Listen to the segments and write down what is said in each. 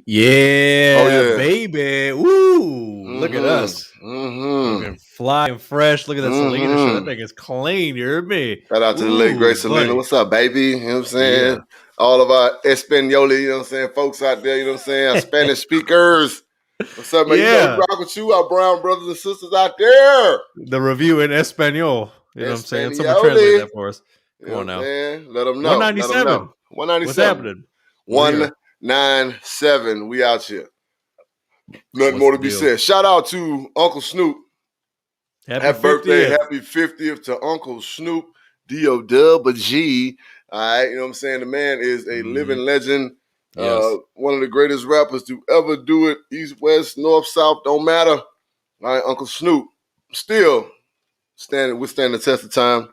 Yeah, baby. Woo! Look at us. Looking fly and fresh. Look at that Selena shirt. That thing is clean. You heard me? Shout out to the late great Selena. What's up, baby? You know what I'm saying? Yeah. All of our Espanol, you know what I'm saying, folks out there, you know what I'm saying, our Spanish speakers. What's up, man? Yeah. You know, we rock with you, our brown brothers and sisters out there. The review in Espanol. You know what I'm saying? Someone translate that for us. Come on now. Let them know. 197. 197. What's happening? 197. We out here. Nothing more to be said. Shout out to Uncle Snoop. Happy birthday. Happy 50th to Uncle Snoop. D-O-double-G. All right. You know what I'm saying? The man is a living legend. Yes. One of the greatest rappers to ever do it. East, west, north, south, don't matter. All right. Uncle Snoop. Still withstand the test of time.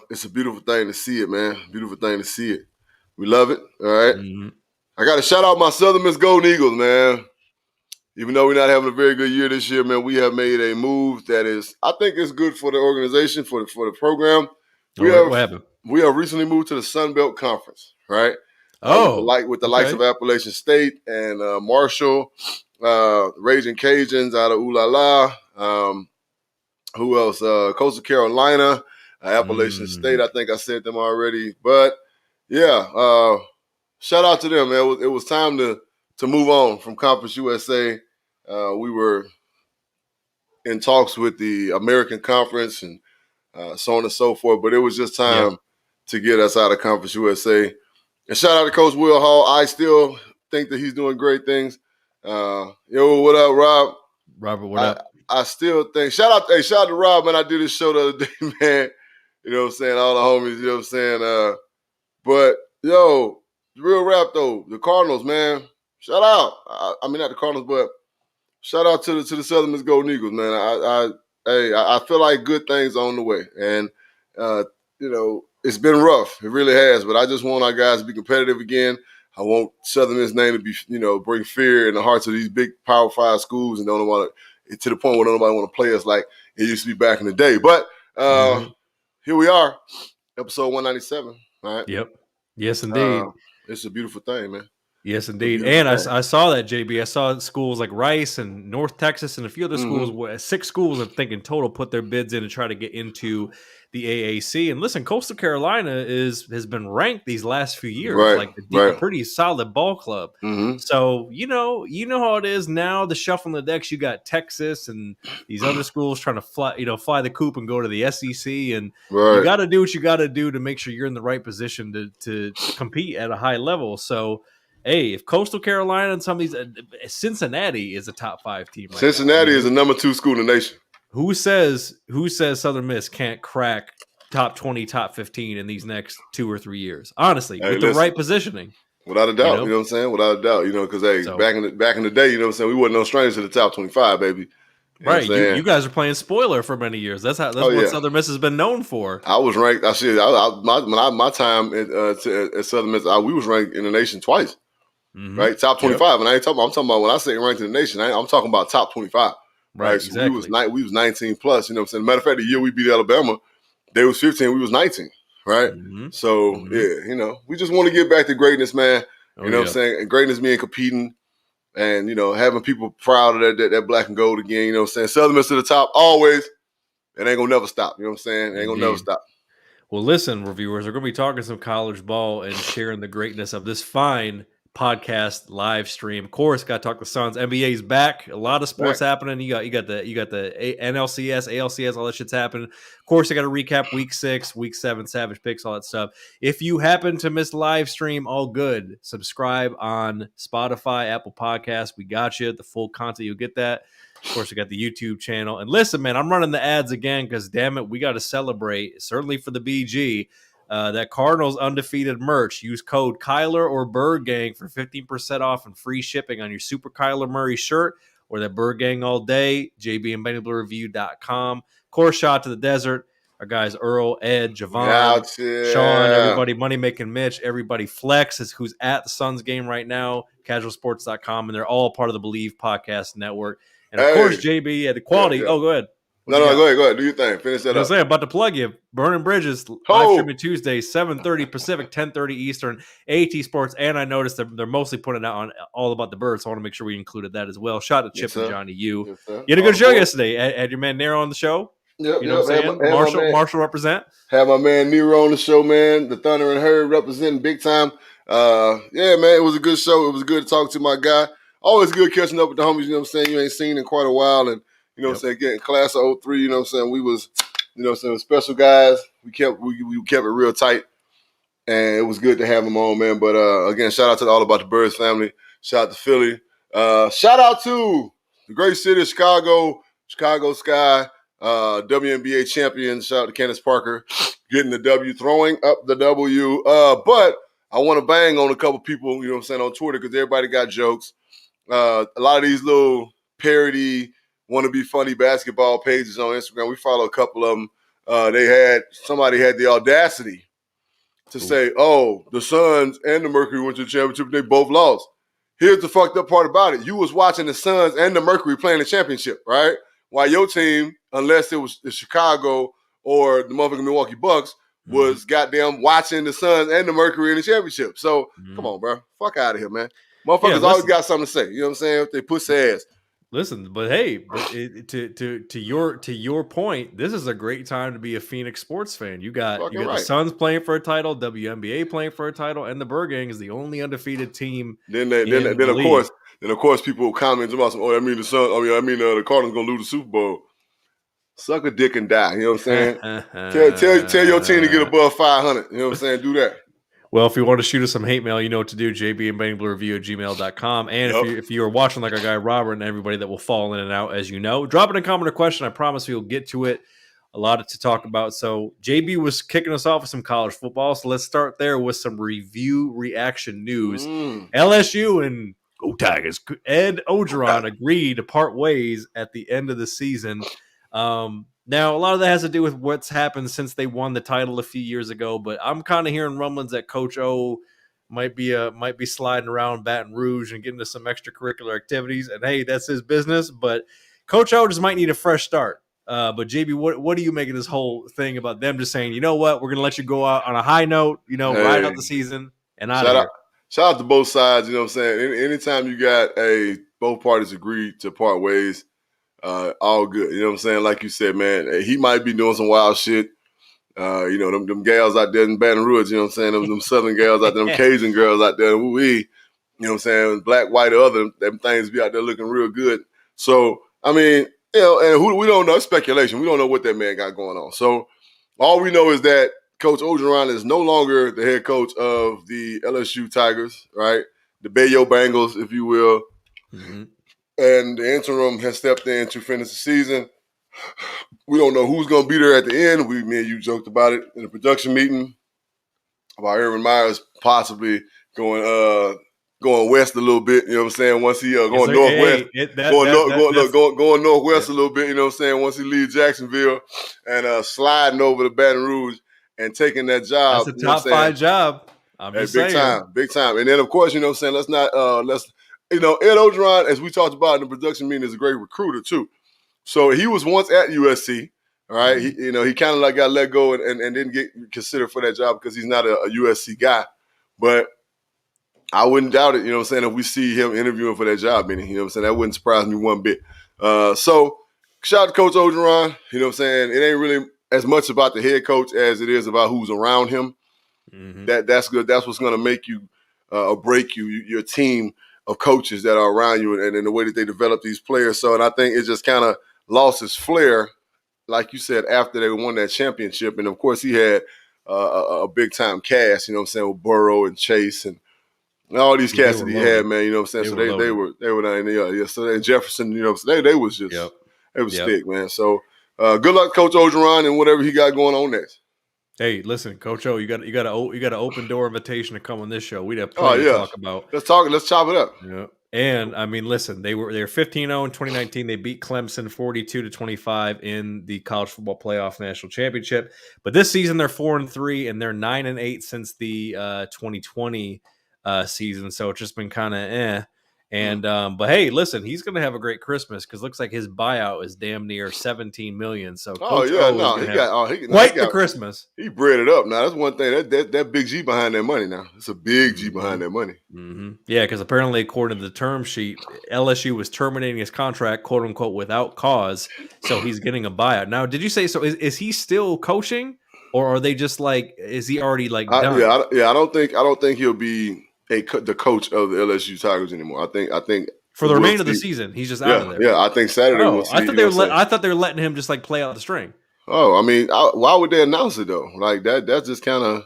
It's a beautiful thing to see it, man. Beautiful thing to see it. We love it. All right. I got to shout out my Southern Miss Golden Eagles, man. Even though we're not having a very good year this year, man, we have made a move that is, I think it's good for the organization, for the program. What happened? We have recently moved to the Sun Belt Conference, right? with the likes of Appalachian State and Marshall, Raging Cajuns out of Ooh La La. Who else? Coastal Carolina, Appalachian State. I think I said them already. But yeah, shout out to them, man. It was time to move on from Conference USA. We were in talks with the American Conference and so on and so forth. But it was just time to get us out of Conference USA. And shout out to Coach Will Hall. I still think that he's doing great things. Yo, what up, Rob? Robert, what up? I still think shout out to Rob, man. I did this show the other day, man. You know what I'm saying? All the homies, you know what I'm saying? But yo, real rap though, the Cardinals, man. Shout out. I mean not the Cardinals, but shout out to the Southern Miss Golden Eagles, man. I feel like good things are on the way. And you know, it's been rough. It really has. But I just want our guys to be competitive again. I want Southern Miss name to be, you know, bring fear in the hearts of these big Power 5 schools and don't want to the point where nobody want to play us like it used to be back in the day. But here we are, episode 197. All right. Yep. Yes, indeed. It's a beautiful thing, man. Yes, indeed. And I saw that, JB. I saw schools like Rice and North Texas and a few other schools, 6 schools, I think, in total, put their bids in to try to get into the AAC. And listen, Coastal Carolina has been ranked these last few years, a pretty solid ball club. So, you know how it is now, the shuffling the decks. You got Texas and these other schools trying to fly the coop and go to the SEC. And you got to do what you got to do to make sure you're in the right position to compete at a high level. So, hey, if Coastal Carolina and some of these Cincinnati is a top 5 team. Right Cincinnati is the number 2 school in the nation. Who says Southern Miss can't crack top 20, top 15 in these next 2 or 3 years? Honestly, the right positioning. Without a doubt, you know what I'm saying? Without a doubt, you know, because back in the day, you know what I'm saying, we wasn't no strangers to the top 25, baby. You right, you guys are playing spoiler for many years. That's what Southern Miss has been known for. I was ranked. My time at Southern Miss, we was ranked in the nation twice. Right, top 25, and I'm talking about when I say ranked in the nation, I'm talking about top 25. Right, so exactly. we was 19 plus. You know what I'm saying? Matter of fact, the year we beat Alabama, they was 15, we was 19. Right, so yeah, you know, we just want to get back to greatness, man. You know what I'm saying? And greatness meaning competing, and you know, having people proud of that black and gold again. You know what I'm saying? Southern Miss to the top always. It ain't gonna never stop. You know what I'm saying? It ain't gonna never stop. Well, listen, reviewers, we're gonna be talking some college ball and sharing the greatness of this fine podcast live stream. Of course, got to talk to Suns. NBA's back. A lot of sports happening. You got the NLCS, ALCS, all that shit's happening. Of course, I got to recap week 6, week 7, Savage Picks, all that stuff. If you happen to miss live stream, all good. Subscribe on Spotify, Apple Podcasts. We got you. The full content, you'll get that. Of course, we got the YouTube channel. And listen, man, I'm running the ads again because, damn it, we got to celebrate, certainly for the BG. That Cardinals undefeated merch. Use code Kyler or Bird Gang for 15% off and free shipping on your Super Kyler Murray shirt or that Bird Gang all day. JBandBennyBlueReview.com. Of course, shout out to the desert. Our guys Earl, Ed, Javon, Sean, everybody, Money Making Mitch, everybody Flex is who's at the Suns game right now. Casualsports.com, and they're all part of the Believe Podcast Network. And of course, JB at the quality. Yeah. Oh, go ahead. No, go ahead. Do your thing. Finish that up. I was saying, about to plug you. Burning Bridges, live streaming Tuesday, 7:30 Pacific, 10:30 Eastern, AT Sports. And I noticed they're mostly putting it out on All About the Birds, so I want to make sure we included that as well. Shout out to Chip and Johnny You. You had a good show yesterday. Had your man Nero on the show. Yep, you know what I'm saying? Marshall represent. Have my man Nero on the show, man. The Thunder and Herd representing big time. Yeah, man, it was a good show. It was good to talk to my guy. Always good catching up with the homies, you know what I'm saying? You ain't seen in quite a while. And you know what I'm saying, getting class of 03, you know what I'm saying? We was, you know what I'm saying, special guys. We kept it real tight. And it was good to have them on, man. But again, shout out to All About the Birds family. Shout out to Philly. Shout out to the great city of Chicago Sky, WNBA champion. Shout out to Candace Parker getting the W, throwing up the W. But I want to bang on a couple people, you know what I'm saying, on Twitter because everybody got jokes. A lot of these little parody want to be funny basketball pages on Instagram. We follow a couple of them. Somebody had the audacity to say, oh, the Suns and the Mercury went to the championship. They both lost. Here's the fucked up part about it. You was watching the Suns and the Mercury playing the championship, right? While your team, unless it was the Chicago or the motherfucking Milwaukee Bucks, was goddamn watching the Suns and the Mercury in the championship. So come on, bro, fuck out of here, man. Motherfuckers always got something to say. You know what I'm saying? If they pussy ass. Listen, but hey, to your point, this is a great time to be a Phoenix sports fan. You got the Suns playing for a title, WNBA playing for a title, and the Bird Gang is the only undefeated team. Then of course people comment about oh, I mean the Suns, the Cardinals gonna lose the Super Bowl. Suck a dick and die. You know what I'm saying? tell your team to get above 500. You know what I'm saying? Do that. Well, if you want to shoot us some hate mail, you know what to do, jbandbluereview@gmail.com. And if you are watching like our guy Robert and everybody that will fall in and out, as you know, drop it in a comment or question. I promise we'll get to it. A lot to talk about. So JB was kicking us off with some college football. So let's start there with some review reaction news. LSU and Go Tigers. Ed Orgeron agreed to part ways at the end of the season. Now, a lot of that has to do with what's happened since they won the title a few years ago, but I'm kind of hearing rumblings that Coach O might be sliding around Baton Rouge and getting into some extracurricular activities. And hey, that's his business, but Coach O just might need a fresh start. But JB, what do you make of this whole thing about them just saying, you know what, we're gonna let you go out on a high note, ride out the season and out of here. Shout out to both sides. You know what I'm saying? Anytime you got both parties agree to part ways. All good. You know what I'm saying? Like you said, man, he might be doing some wild shit. Them gals out there in Baton Rouge, you know what I'm saying? Them Southern gals out there, them Cajun girls out there, you know what I'm saying? Black, white, or other, them things be out there looking real good. So, I mean, and we don't know. It's speculation. We don't know what that man got going on. So, all we know is that Coach Orgeron is no longer the head coach of the LSU Tigers, right? The Bayo Bengals, if you will. Mm-hmm. And the interim has stepped in to finish the season. We don't know who's going to be there at the end. Me and you joked about it in the production meeting about Urban Meyers possibly going west a little bit. You know what I'm saying? Once he going northwest, going northwest a little bit. You know what I'm saying? Once he leaves Jacksonville and sliding over to Baton Rouge and taking that job. That's a top 5 job. I'm just saying. Big time. And then of course, you know what I'm saying? Ed Orgeron, as we talked about in the production meeting, is a great recruiter too. So he was once at USC, all right? Mm-hmm. He kind of got let go and didn't get considered for that job because he's not a USC guy. But I wouldn't doubt it, you know what I'm saying, if we see him interviewing for that job, you know what I'm saying? That wouldn't surprise me one bit. So shout out to Coach Orgeron, you know what I'm saying? It ain't really as much about the head coach as it is about who's around him. Mm-hmm. That's good. That's what's going to make you or break you, your team of coaches that are around you and in the way that they develop these players. So, and I think it just kind of lost his flair, like you said, after they won that championship. And, of course, he had a big-time cast, you know what I'm saying, with Burrow and Chase and all these casts that he had, man, you know what I'm saying. So they were down there. So and Jefferson, you know, so they was just they was thick, man. So good luck, Coach Orgeron, and whatever he got going on next. Hey, listen, Coach O, you got an open door invitation to come on this show. We'd have plenty to talk about. Let's chop it up. Yeah. And I mean, listen, they were 15-0 in 2019. They beat Clemson 42-25 in the college football playoff national championship. But this season they're 4-3 and they're 9-8 since the 2020 season. So it's just been kind of eh. And but hey, listen, he's going to have a great Christmas because it looks like his buyout is damn near $17 million. So Coach he got the Christmas. He bred it up. Now that's one thing. That big G behind that money. Now it's a big G behind that money. Mm-hmm. Yeah, because apparently, according to the term sheet, LSU was terminating his contract, quote unquote, without cause. So he's getting a buyout. Now, did you say so? Is he still coaching, or are they just like? Is he already like done? I don't think he'll be the coach of the LSU Tigers anymore. I think for the remainder of the season, he's just out of there. Yeah, I think Saturday we'll see. I thought they were letting him just like play out the string. Oh, I mean, why would they announce it though? Like that? That's just kind of.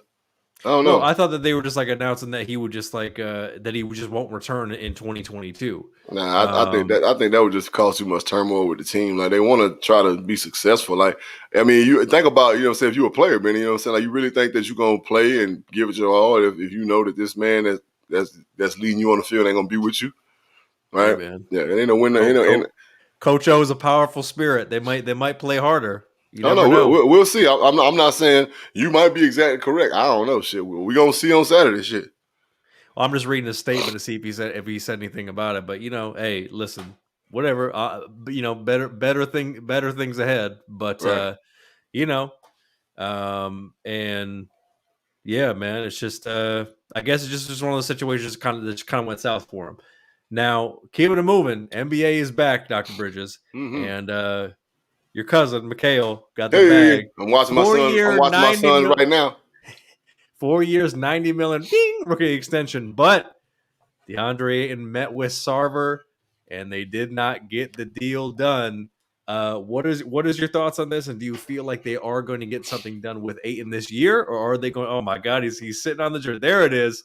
I don't know. I thought that they were just like announcing that he would just like that he just won't return in 2022. Nah, I think that would just cause too much turmoil with the team. Like they want to try to be successful. Like I mean, you think about you know, say if you're a player, Benny, you know what I'm saying, like you really think that you're gonna play and give it your all if you know that this man that's leading you on the field ain't gonna be with you, right? Yeah, man. Yeah, it ain't no winner. Coach O is a powerful spirit. They might play harder. No, we'll see. I'm not saying you might be exactly correct. I don't know. Shit, we're gonna see on Saturday. Shit. Well, I'm just reading a statement to see if he said anything about it. But you know, hey, listen, whatever. You know, better things ahead. But right. You know, And yeah, man, it's just I guess it's just one of those situations that kind of went south for him. Now, keeping it moving, NBA is back, Dr. Bridges, and your cousin Mikhail got the bag. I'm watching my son. I'm watching my son right now. 4 years, $90 million, ding, rookie extension. But DeAndre Ayton met with Sarver, and they did not get the deal done. What is your thoughts on this? And do you feel like they are going to get something done with Ayton this year, or are they going? Oh my God, he's sitting on the jersey. There it is.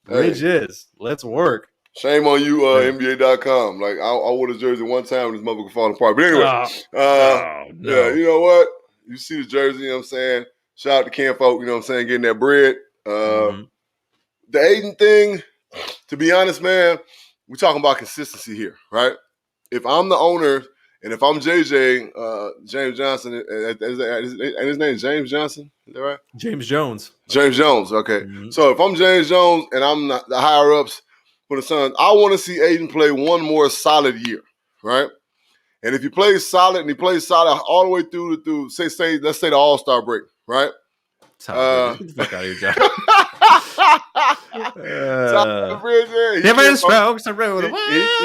Bridges, let's work. Shame on you, NBA.com. Like I wore the jersey one time and this motherfucker falling apart. But anyway, no. Yeah, you know what? You see the jersey, you know what I'm saying? Shout out to Ken Folk, you know what I'm saying, getting that bread. The Ayton thing, to be honest, man, we're talking about consistency here, right? If I'm the owner and if I'm JJ, James Johnson, and his name is James Johnson, is that right? James Jones. James Jones, okay. So if I'm James Jones and I'm not the higher-ups for the Suns, I want to see Ayton play one more solid year, right? And if he plays solid and he plays solid all the way through say let's say the All-Star break, right? Get the fuck out of here, John.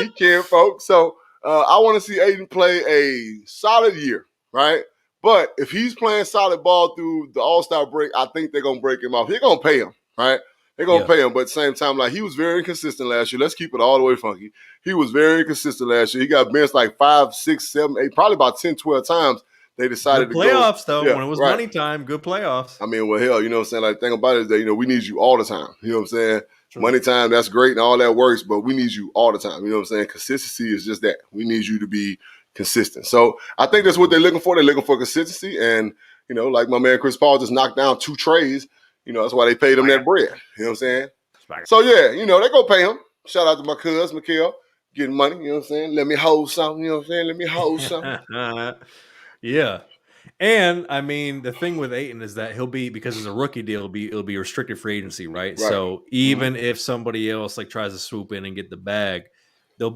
He can't, folks. So I want to see Ayton play a solid year, right? But if he's playing solid ball through the All-Star break, I think they're going to break him off. They're going to pay him, right? They're going to pay him. But at the same time, like, he was very inconsistent last year. Let's keep it all the way funky. He was very inconsistent last year. He got benched like 5, 6, 7, 8, probably about 10, 12 times. They decided good playoffs, though. When it was money time, good playoffs. I mean, well, hell, you know what I'm saying? Like, the thing about it is that, you know, we need you all the time. You know what I'm saying? True. Money time, that's great and all that works, but we need you all the time. You know what I'm saying? Consistency is just that. We need you to be consistent. So I think that's what they're looking for. They're looking for consistency. And, you know, like my man Chris Paul just knocked down 2 trays. You know, that's why they paid him that bread. You know what I'm saying? So, yeah, you know, they're going to pay him. Shout out to my cousin, Mikhail, getting money. You know what I'm saying? Let me hold something. You know what I'm saying? Let me hold something. Yeah. And I mean, the thing with Ayton is that he'll be, because it's a rookie deal, it'll be restricted free agency, right? So even if somebody else like tries to swoop in and get the bag, the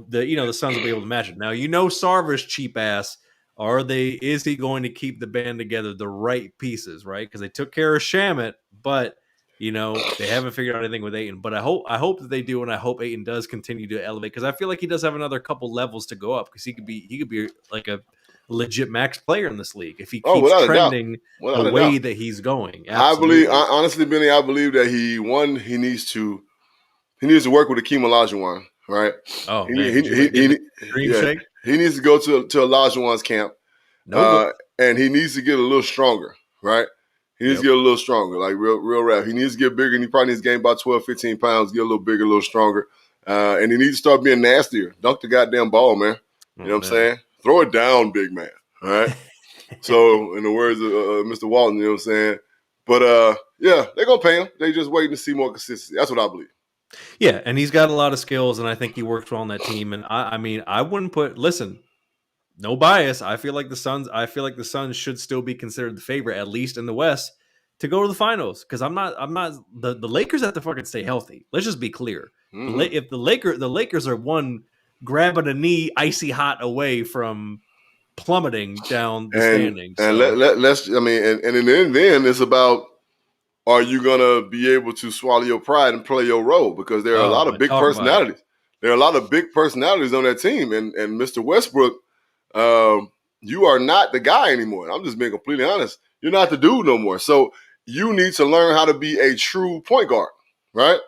Suns will be able to match it. Now, you know, Sarver's cheap ass. Is he going to keep the band together, the right pieces, right? Because they took care of Shamet, but you know, they haven't figured out anything with Ayton. But I hope that they do, and I hope Ayton does continue to elevate, because I feel like he does have another couple levels to go up, because he could be like a legit max player in this league if he keeps trending the way that he's going. Absolutely. Honestly, Benny, I believe that he needs to work with Akeem Olajuwon, right? Oh, he needs to go to Olajuwon's camp, and he needs to get a little stronger, right? He needs to get a little stronger, like real rap. He needs to get bigger, and he probably needs to gain about 12, 15 pounds, get a little bigger, a little stronger, and he needs to start being nastier. Dunk the goddamn ball, man. You know what I'm saying? Throw it down, big man. All right. So, in the words of Mr. Walton, you know what I'm saying? But, yeah, they're going to pay him. They just waiting to see more consistency. That's what I believe. Yeah, and he's got a lot of skills, and I think he works well on that team. And I mean, I wouldn't listen, no bias. I feel like the Suns should still be considered the favorite, at least in the West, to go to the finals. Because the Lakers have to fucking stay healthy. Let's just be clear. If the Lakers are one grabbing a knee icy hot away from plummeting down the standings. And let's in the end, it's about, are you gonna be able to swallow your pride and play your role? Because there are a lot of big personalities. There are a lot of big personalities on that team, and Mr. Westbrook, you are not the guy anymore. I'm just being completely honest. You're not the dude no more. So you need to learn how to be a true point guard, right?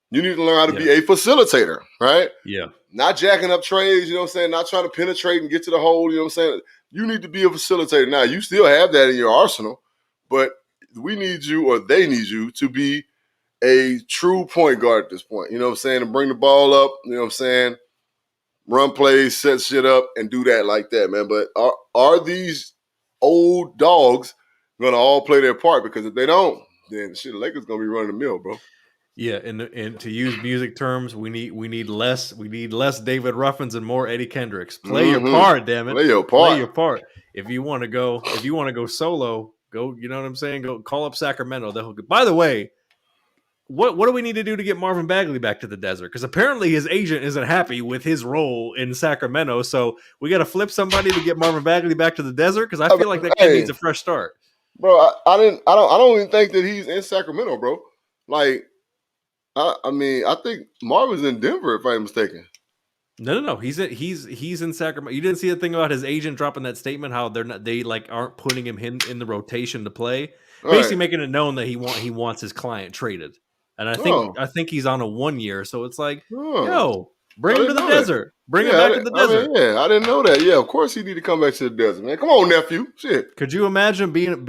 You need to learn how to be a facilitator, right? Yeah. Not jacking up trades, you know what I'm saying? Not trying to penetrate and get to the hole, you know what I'm saying? You need to be a facilitator. Now, you still have that in your arsenal, but we need you, or they need you, to be a true point guard at this point. You know what I'm saying? To bring the ball up, you know what I'm saying? Run plays, set shit up, and do that like that, man. But are these old dogs going to all play their part? Because if they don't, then shit, the Lakers going to be running the mill, bro. Yeah, and to use music terms, we need less David Ruffins and more Eddie Kendricks. Play your part, damn it. Play your part. Play your part. If you want to go solo, go, you know what I'm saying? Go call up Sacramento. By the way, what do we need to do to get Marvin Bagley back to the desert? Because apparently his agent isn't happy with his role in Sacramento. So we got to flip somebody to get Marvin Bagley back to the desert, because I feel like that kid needs a fresh start. Bro, I don't even think that he's in Sacramento, bro. Like, I mean, I think Marvin's in Denver, if I'm mistaken. No. He's in Sacramento. You didn't see the thing about his agent dropping that statement, how they aren't putting him in the rotation to play, basically making it known that he wants his client traded. And I think he's on a 1 year, so it's like, yo, bring him to the desert. Bring him back to the desert. I didn't know that. Yeah, of course he need to come back to the desert, man. Come on, nephew. Shit. Could you imagine being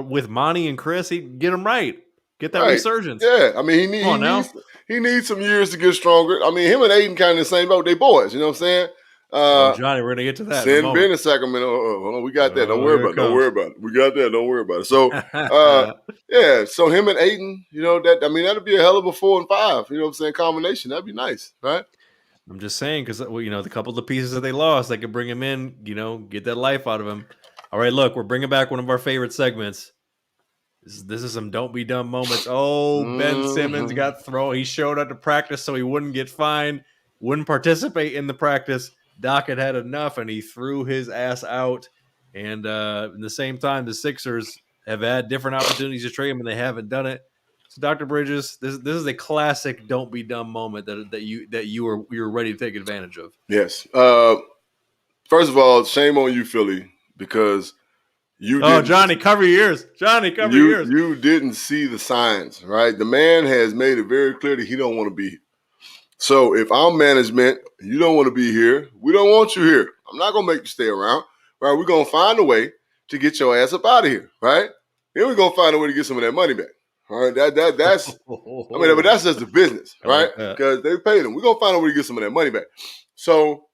with Monty and Chris? He'd get him right. Get that resurgence. Yeah, I mean he needs some years to get stronger. I mean, him and Aiden kind of the same boat. They boys, you know what I'm saying? Johnny, we're gonna get to that. Send Ben in Sacramento. Hold on, we got that. Don't worry about it. We got that. Don't worry about it. So, yeah. So him and Aiden, you know that'd be a hell of a 4 and 5. You know what I'm saying? Combination. That'd be nice, right? I'm just saying because the couple of the pieces that they lost, they could bring him in. Get that life out of him. All right, look, we're bringing back one of our favorite segments. This is some don't be dumb moments. Oh, Ben Simmons got thrown. He showed up to practice so he wouldn't get fined, wouldn't participate in the practice. Doc had enough, and he threw his ass out. And in the same time, the Sixers have had different opportunities to trade him, and they haven't done it. So, Dr. Bridges, this is a classic don't be dumb moment that you were ready to take advantage of. Yes. First of all, shame on you, Philly, because Johnny, cover your ears. Johnny, cover your ears. You didn't see the signs, right? The man has made it very clear that he don't want to be here. So if I'm management, you don't want to be here, we don't want you here. I'm not going to make you stay around, right? We're going to find a way to get your ass up out of here, right? Then we're going to find a way to get some of that money back. All right, that's but that's just the business, right? Because they paid him. We're going to find a way to get some of that money back. So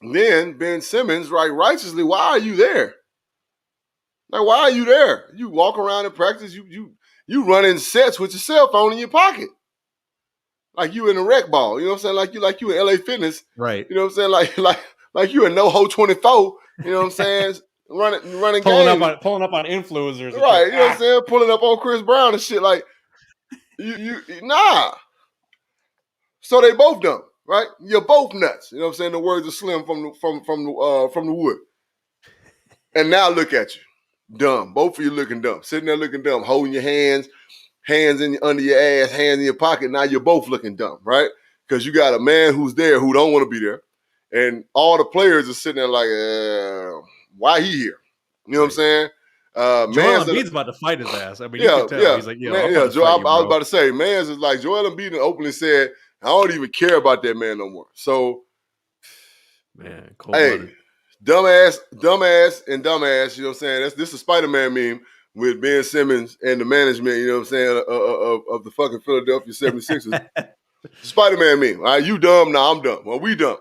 then Ben Simmons, right, righteously, why are you there? Like, why are you there? You walk around in practice, you running sets with your cell phone in your pocket. Like you in a rec ball, you know what I'm saying? Like you in LA Fitness. Right. You know what I'm saying? Like you in NoHo 24, you know what I'm saying? running pulling up on influencers. Right, you know what I'm saying? Pulling up on Chris Brown and shit. Like nah. So they both dumb, right? You're both nuts. You know what I'm saying? The words of Slim from the wood. And now look at you. Dumb. Both of you looking dumb. Sitting there looking dumb, holding your hands under your ass, hands in your pocket. Now you're both looking dumb, right? Because you got a man who's there who don't want to be there. And all the players are sitting there like, why he here? You know what I'm saying? Joel Embiid's about to fight his ass. I mean, yeah, you can tell. He's like, I was about to say, Mans is like, Joel Embiid openly said, I don't even care about that man no more. So, man, cold-blooded. Hey, dumbass, you know what I'm saying? This is a Spider-Man meme with Ben Simmons and the management, you know what I'm saying, of the fucking Philadelphia 76ers. Spider-Man meme. All right, you dumb, now I'm dumb. Well, we dumb.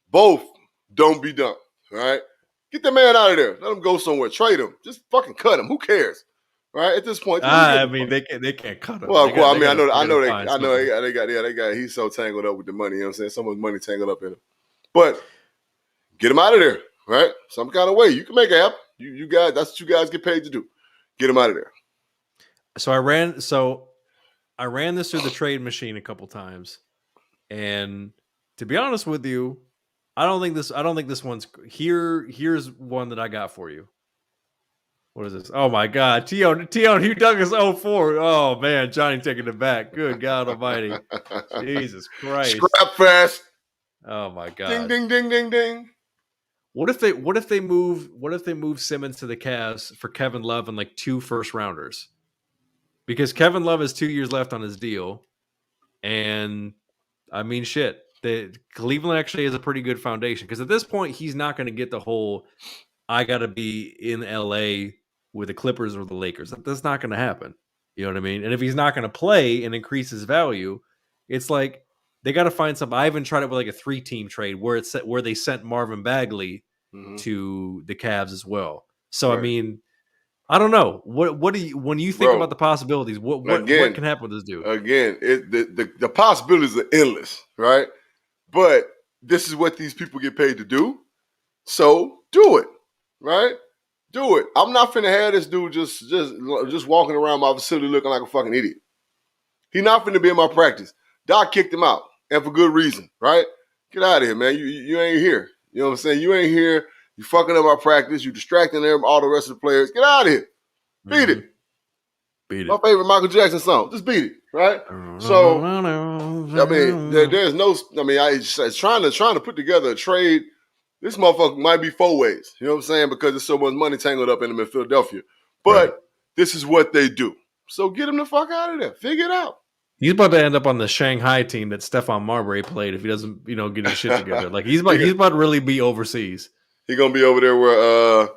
Both don't be dumb, all right? Get the man out of there. Let him go somewhere. Trade him. Just fucking cut him. Who cares? Right? At this point. I mean, they can't cut him. Well, they got he's so tangled up with the money, you know what I'm saying? Someone's money tangled up in him. But get him out of there, right? Some kind of way. You can make it happen. You guys, that's what you guys get paid to do. Get him out of there. So I ran this through the trade machine a couple times. And to be honest with you, I don't think this one's here. Here's one that I got for you. What is this? Oh my God. Tion, you dug us 0-4. Oh man, Johnny taking it back. Good God Almighty. Jesus Christ. Scrap fest. Oh my God. Ding ding ding ding ding. What if they move Simmons to the Cavs for Kevin Love and like 2 first rounders? Because Kevin Love has 2 years left on his deal. And I mean shit. Cleveland actually has a pretty good foundation because at this point he's not going to get the whole I got to be in LA with the Clippers or the Lakers. That's not going to happen. You know what I mean? And if he's not going to play and increase his value, it's like they got to find something. I even tried it with like a 3-team trade where they sent Marvin Bagley to the Cavs as well. So right. I mean, I don't know. What do you when you think about the possibilities? What can happen with this dude? Again, the possibilities are endless, right? But this is what these people get paid to do. So do it, right? Do it. I'm not finna have this dude just walking around my facility looking like a fucking idiot. He's not finna be in my practice. Doc kicked him out, and for good reason, right? Get out of here, man. You ain't here. You know what I'm saying? You ain't here You fucking up our practice. You distracting them, all the rest of the players. Get out of here. Beat it. Beat it. My favorite Michael Jackson song. Just beat it, right? So, I mean, there's no. I mean, it's trying to put together a trade. This motherfucker might be 4 ways. You know what I'm saying? Because there's so much money tangled up in them in Philadelphia. But this is what they do. So get him the fuck out of there. Figure it out. He's about to end up on the Shanghai team that Stephon Marbury played if he doesn't, get his shit together. Like he's about to really be overseas. He's gonna be over there where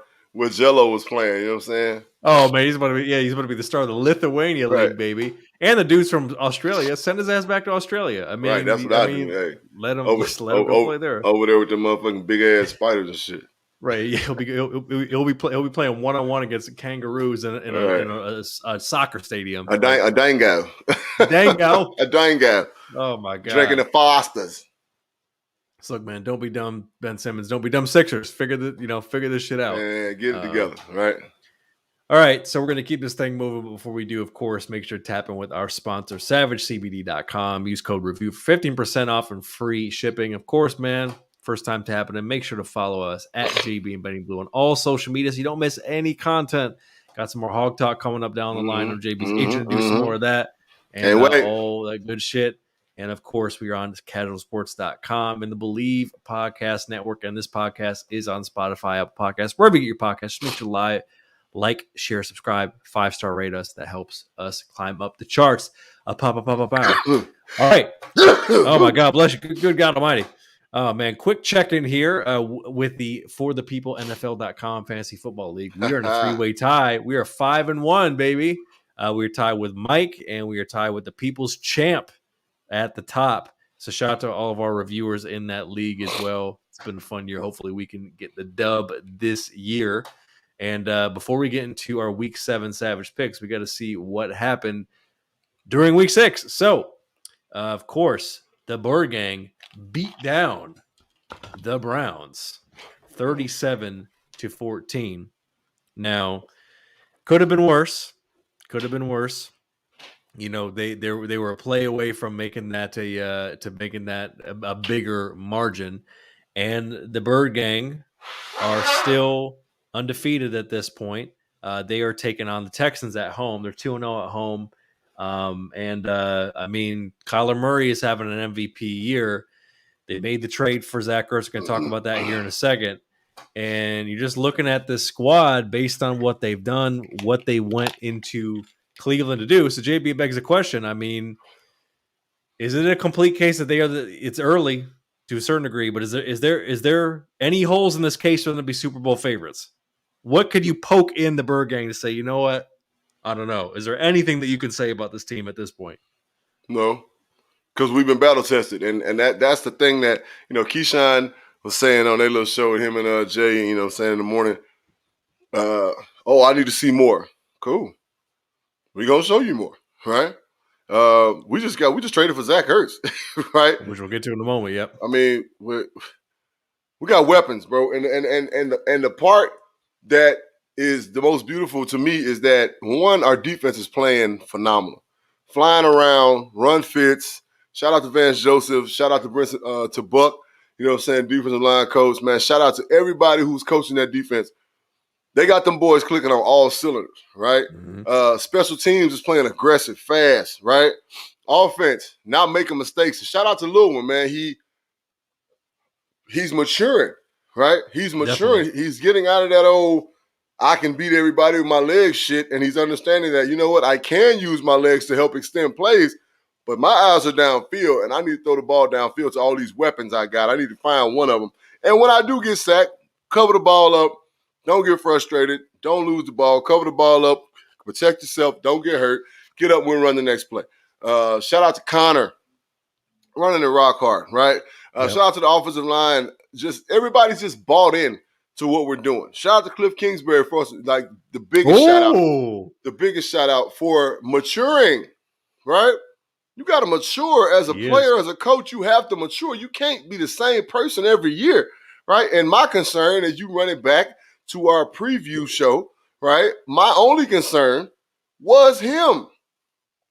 Jello was playing. You know what I'm saying? Oh man, he's about to be the star of the Lithuania League, baby. And the dudes from Australia, send his ass back to Australia. I mean, that's what I mean. Hey, let him go play there. Over there with the motherfucking big ass spiders and shit. Right, yeah, he'll be playing 1-on-1 against kangaroos in a soccer stadium. A dango. A dango. Oh my god! Drinking the Fosters. So look, man, don't be dumb, Ben Simmons. Don't be dumb, Sixers. Figure this shit out. Man, get it together, right? All right, so we're going to keep this thing moving. But before we do, of course, make sure to tap in with our sponsor, SavageCBD.com. Use code REVIEW for 15% off and free shipping. Of course, man, first time tapping in, make sure to follow us at JB and Benny Blue on all social media so you don't miss any content. Got some more Hog Talk coming up down the line on JB's Agent. Do some more of that and all that good shit. And, of course, we are on casualsports.com and the Believe Podcast Network. And this podcast is on Spotify, Apple Podcasts, wherever you get your podcasts. Just make sure to like, share, subscribe, 5-star rate us. That helps us climb up the charts. All right. Oh, my God. Bless you. Good God Almighty. Oh, man. Quick check-in here with the For the People NFL.com Fantasy Football League. We are in a three-way tie. We are 5-1, baby. We're tied with Mike, and we are tied with the People's Champ at the top. So shout out to all of our reviewers in that league as well. It's been a fun year. Hopefully we can get the dub this year. And before we get into our Week 7 Savage picks, we got to see what happened during Week 6. So, of course, the Bird Gang beat down the Browns 37-14. Now, could have been worse. You know, they were a play away from making that a bigger margin, and the Bird Gang are still undefeated at this point. They are taking on the Texans at home. They're 2-0 at home, I mean, Kyler Murray is having an MVP year. They made the trade for Zach Ertz. We're going to talk about that here in a second. And you're just looking at this squad based on what they've done, what they went into Cleveland to do. So JB begs the question. I mean, is it a complete case that it's early to a certain degree, but is there any holes in this case for them to be Super Bowl favorites? What could you poke in the Bird Gang to say, you know what? I don't know. Is there anything that you can say about this team at this point? No, because we've been battle tested, and that's the thing that Keyshawn was saying on their little show with him and Jay. Saying in the morning, I need to see more. Cool. We're gonna show you more, right? We just traded for Zach Ertz, right? Which we'll get to in a moment. Yep. I mean, we got weapons, bro, and the part that is the most beautiful to me is that one, our defense is playing phenomenal, flying around, run fits. Shout out to Vance Joseph. Shout out to Brinson, to Buck. You know what I'm saying? Defensive line coach, man. Shout out to everybody who's coaching that defense. They got them boys clicking on all cylinders, right? Mm-hmm. Special teams is playing aggressive, fast, right? Offense, not making mistakes. And shout out to Lil One, man. He's maturing, right? He's maturing. Definitely. He's getting out of that old I can beat everybody with my legs shit, and he's understanding that, you know what, I can use my legs to help extend plays, but my eyes are downfield, and I need to throw the ball downfield to all these weapons I got. I need to find one of them. And when I do get sacked, cover the ball up. Don't get frustrated. Don't lose the ball. Cover the ball up. Protect yourself. Don't get hurt. Get up and run the next play. Shout out to Connor, running the rock hard, right? Shout out to the offensive line. Everybody's just bought in to what we're doing. Shout out to Cliff Kingsbury for us, like the biggest shout out. The biggest shout out for maturing, right? You got to mature as a player, as a coach. You have to mature. You can't be the same person every year, right? And my concern is you run it back to our preview show, right? My only concern was him.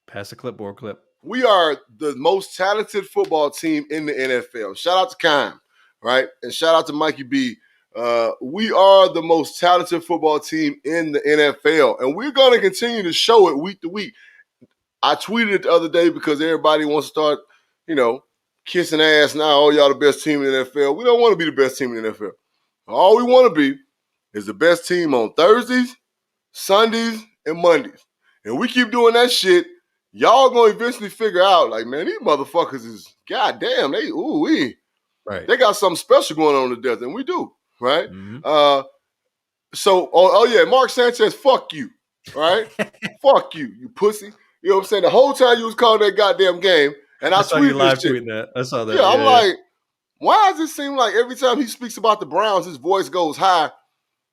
Pass the clipboard clip. We are the most talented football team in the NFL. Shout out to Kime, right? And shout out to Mikey B We are the most talented football team in the NFL, and we're going to continue to show it week to week. I tweeted it the other day because everybody wants to start, kissing ass now. Oh, y'all the best team in the NFL. We don't want to be the best team in the NFL. All we want to be is the best team on Thursdays, Sundays, and Mondays. And we keep doing that shit, y'all going to eventually figure out, like, man, these motherfuckers is, goddamn, right. They got something special going on in the desert, and we do, right? Mm-hmm. Yeah, Mark Sanchez, fuck you, right? Fuck you, you pussy. You know what I'm saying? The whole time you was calling that goddamn game, and I saw you live this shit. tweeting that. I saw that. Yeah, I'm like, why does it seem like every time he speaks about the Browns, his voice goes high,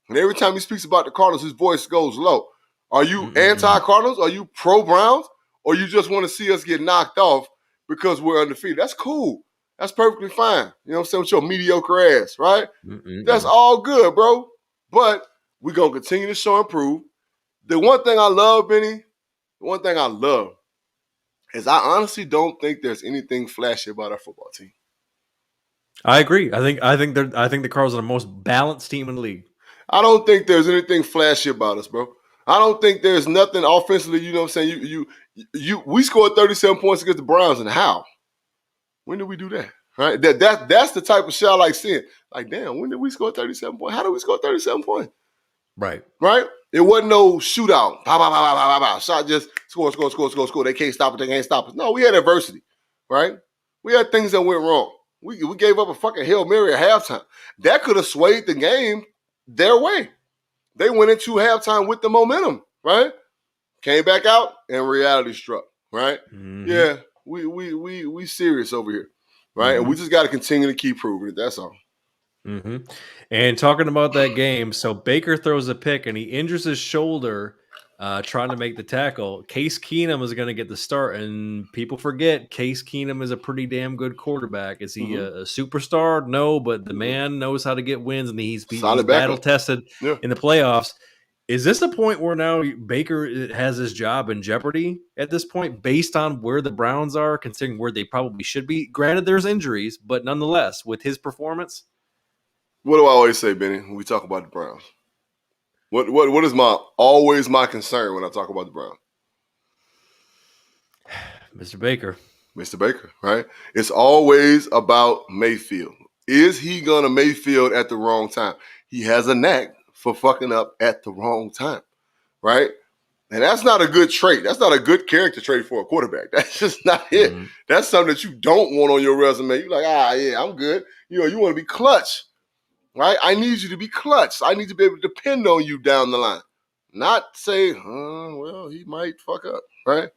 and every time he speaks about the Cardinals, his voice goes low? Are you anti-Cardinals? Are you pro-Browns? Or you just want to see us get knocked off because we're undefeated? That's cool. That's perfectly fine. You know what I'm saying? With your mediocre ass, right? That's all good, bro. But we're going to continue to show and prove. The one thing I love, Benny, is I honestly don't think there's anything flashy about our football team. I agree. I think the Cardinals are the most balanced team in the league. I don't think there's anything flashy about us, bro. I don't think there's nothing offensively. You know what I'm saying? We scored 37 points against the Browns, and how? When did we do that? Right? That's the type of shit I like seeing. Like, damn, when did we score 37 points? How did we score 37 points? Right. It wasn't no shootout. Shot just score. They can't stop it. They can't stop us. No, we had adversity, right? We had things that went wrong. We gave up a fucking Hail Mary at halftime. That could have swayed the game their way. They went into halftime with the momentum, right? Came back out and reality struck, right? Mm-hmm. Yeah, we serious over here, right? Mm-hmm. And we just got to continue to keep proving it. That's all. Mm-hmm. And talking about that game, so Baker throws a pick and he injures his shoulder trying to make the tackle. Case Keenum is going to get the start, and people forget Case Keenum is a pretty damn good quarterback. Is he a superstar? No, but the man knows how to get wins, and he's battle-tested in the playoffs. Is this a point where now Baker has his job in jeopardy at this point based on where the Browns are, considering where they probably should be? Granted, there's injuries, but nonetheless, with his performance? What do I always say, Benny, when we talk about the Browns? What is always my concern when I talk about the Browns? Mr. Baker, right? It's always about Mayfield. Is he going to Mayfield at the wrong time? He has a knack for fucking up at the wrong time, right? And that's not a good trait. That's not a good character trait for a quarterback. That's just not it. Mm-hmm. That's something that you don't want on your resume. You're like, yeah, I'm good. You want to be clutch. Right? I need you to be clutch. I need to be able to depend on you down the line. Not say, well, he might fuck up, right?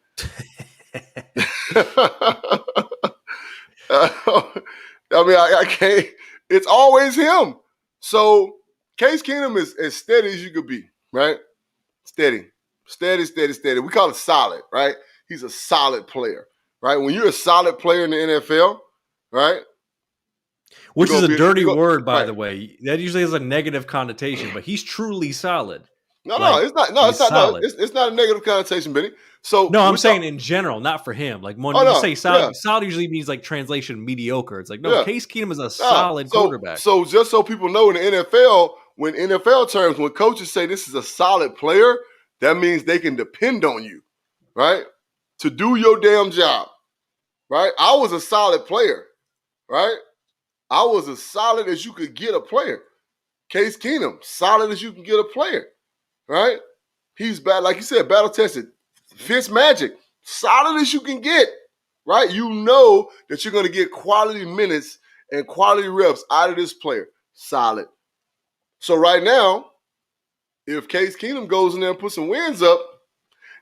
I can't. It's always him. So Case Keenum is as steady as you could be, right? Steady. We call it solid, right? He's a solid player, right? When you're a solid player in the NFL, right? Which is a dirty word, by the way. That usually has a negative connotation, but he's truly solid. No, it's not. No, it's not. No, it's not a negative connotation, Benny. So no, I'm saying in general, not for him. Like when you say solid, solid usually means like translation mediocre. It's like Case Keenum is a solid quarterback. So just so people know, in the NFL, when NFL terms, when coaches say this is a solid player, that means they can depend on you, right, to do your damn job, right? I was a solid player, right? I was as solid as you could get a player. Case Keenum, solid as you can get a player, right? He's bad, like you said, battle-tested. Fitz Magic, solid as you can get, right? You know that you're going to get quality minutes and quality reps out of this player. Solid. So right now, if Case Keenum goes in there and puts some wins up,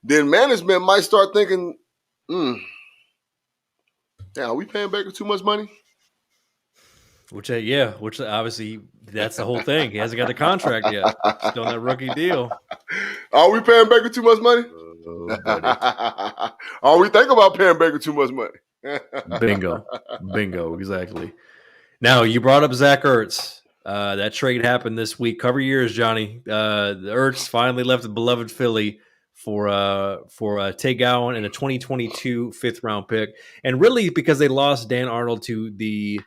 then management might start thinking, are we paying Baker too much money? Which obviously that's the whole thing. He hasn't got the contract yet. Still on that rookie deal. Are we paying Baker too much money? Are we thinking about paying Baker too much money? Bingo, exactly. Now, you brought up Zach Ertz. That trade happened this week. Cover your ears, Johnny. The Ertz finally left the beloved Philly for Tay Gowan and a 2022 fifth-round pick. And really because they lost Dan Arnold to the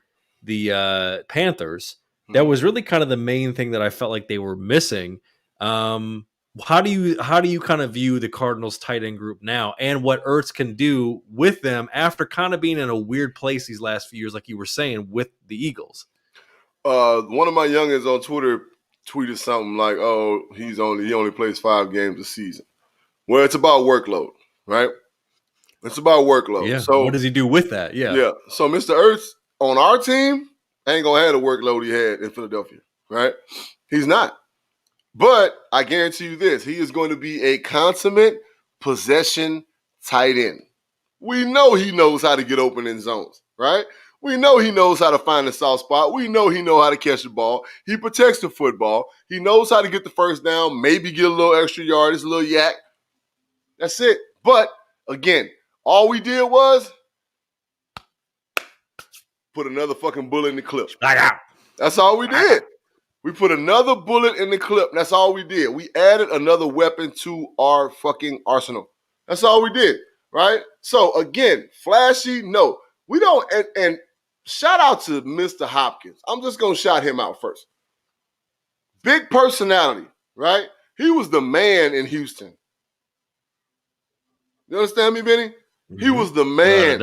Panthers, that was really kind of the main thing that I felt like they were missing. How do you kind of view the Cardinals tight end group now and what Ertz can do with them after kind of being in a weird place these last few years, like you were saying, with the Eagles? One of my youngins on Twitter tweeted something like, "Oh, he only plays 5 games a season." Well, it's about workload, right? It's about workload. Yeah. So what does he do with that? Yeah. Yeah. So Mr. Ertz on our team ain't gonna have the workload he had in Philadelphia, right? He's not. But I guarantee you this, he is going to be a consummate possession tight end. We know he knows how to get open in zones, right? We know he knows how to find the soft spot. We know he knows how to catch the ball. He protects the football. He knows how to get the first down, maybe get a little extra yardage, a little yak. That's it. But, again, all we did was put another fucking bullet in the clip. That's all we did. We put another bullet in the clip. That's all we did. We added another weapon to our fucking arsenal. That's all we did, right? So, again, flashy, no. We don't, and shout out to Mr. Hopkins. I'm just going to shout him out first. Big personality, right? He was the man in Houston. You understand me, Benny? Mm-hmm. He was the man.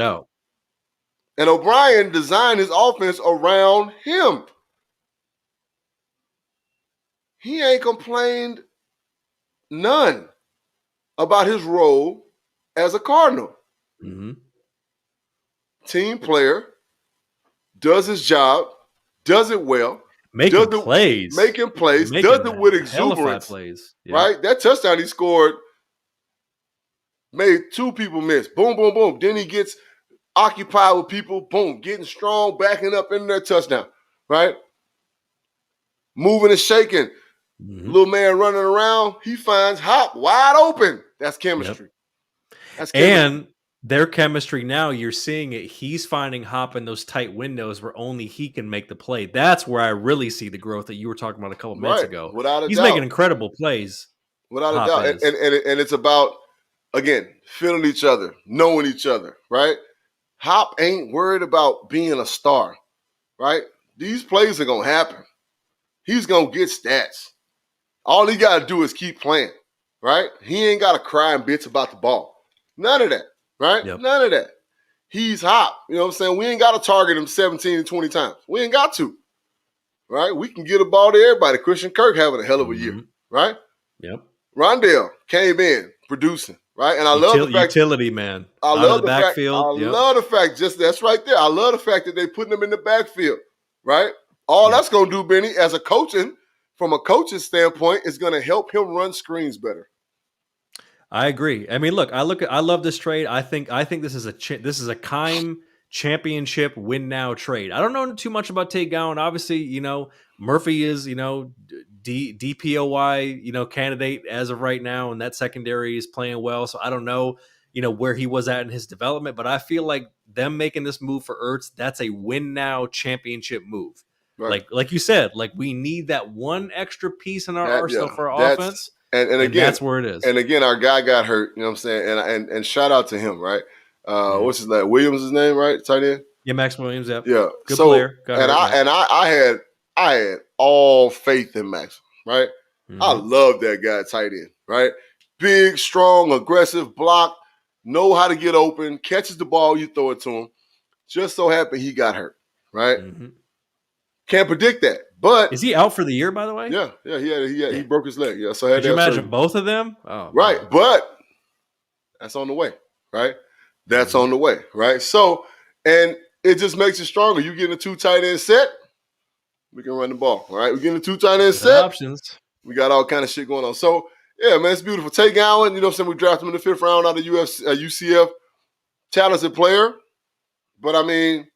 And O'Brien designed his offense around him. He ain't complained none about his role as a Cardinal. Mm-hmm. Team player, does his job, does it well. Making plays, does it with exuberance. Yeah. Right? That touchdown he scored made 2 people miss. Boom, boom, boom. Then he gets occupied with people. Boom, getting strong, backing up in their touchdown. Right? Moving and shaking. Mm-hmm. Little man running around. He finds Hop wide open. That's chemistry. Yep. That's chemistry. And their chemistry now, you're seeing it. He's finding Hop in those tight windows where only he can make the play. That's where I really see the growth that you were talking about a couple minutes ago. Without a doubt. He's making incredible plays. Without a doubt. And it's about, again, feeling each other, knowing each other, right? Hop ain't worried about being a star, right? These plays are going to happen. He's going to get stats. All he got to do is keep playing, right? He ain't got to cry and bitch about the ball. None of that, right? Yep. None of that. He's Hop. You know what I'm saying? We ain't got to target him 17 to 20 times. We ain't got to, right? We can get a ball to everybody. Christian Kirk having a hell of a year, right? Yep. Rondale came in producing, right? And I love the fact utility man. I love the backfield. Love the fact that's right there. I love the fact that they putting him in the backfield, right? All that's gonna do, Benny, from a coach's standpoint, is gonna help him run screens better. I agree. I mean, I love this trade. I think this is a Keim championship win now trade. I don't know too much about Tate Gowan. Obviously, Murphy is, DPOY, candidate as of right now, and that secondary is playing well. So I don't know, where he was at in his development, but I feel like them making this move for Ertz, that's a win now championship move. Right. Like you said, we need that one extra piece in our arsenal for our offense. And again, that's where it is. And again, our guy got hurt, you know what I'm saying? And shout out to him, right? What's his name? Williams' his name, right? Tight end? Yeah, Max Williams, yeah. Yeah. Good player. I had all faith in Max, right? Mm-hmm. I love that guy, tight end, right? Big, strong, aggressive, block, know how to get open, catches the ball, you throw it to him. Just so happened he got hurt, right? Mm-hmm. Can't predict that. But is he out for the year, by the way? Yeah. He broke his leg. Yeah. So could you imagine both of them? Oh, right. Man. But that's on the way, right? That's on the way, right? So, and it just makes it stronger. You get a 2 tight end set, we can run the ball, all right? We get a 2 tight end set. Options. We got all kind of shit going on. So, yeah, man, it's beautiful. Tate Gowan, you know what I'm saying? We drafted him in the 5th round out of UCF. Talented player. But, I mean,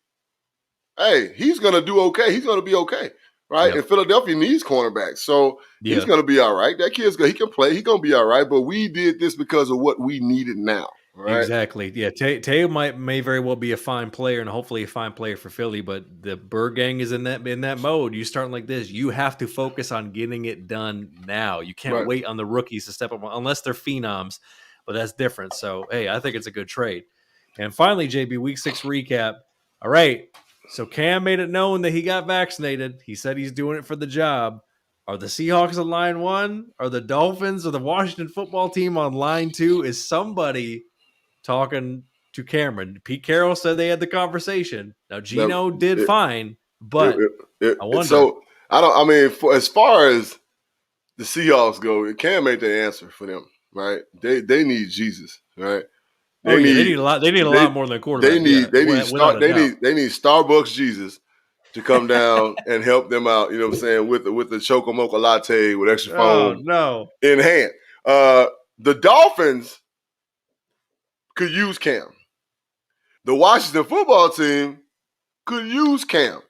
hey, he's going to do okay. He's going to be okay. Right? Yep. And Philadelphia needs cornerbacks. So he's going to be all right. That kid's good. He can play. He's going to be all right. But we did this because of what we needed now. Right? Exactly. Yeah. Teo may very well be a fine player and hopefully a fine player for Philly, but the Bird gang is in that mode. You starting like this, you have to focus on getting it done now. You can't wait on the rookies to step up unless they're phenoms, but that's different. So, hey, I think it's a good trade. And finally, JB, week 6 recap. All right. So Cam made it known that he got vaccinated. He said he's doing it for the job. Are the Seahawks on line 1? Are the Dolphins or the Washington football team on line 2? Is somebody talking to Cameron? Pete Carroll said they had the conversation. Now Geno did fine, but I wonder. So as far as the Seahawks go, Cam ain't the answer for them, right? They need Jesus, right? They need a lot. They need a lot more than a quarterback. They need Starbucks Jesus to come down and help them out. You know what I'm saying, with the Chocomocha latte with extra foam in hand. The Dolphins could use Cam. The Washington football team could use Cam,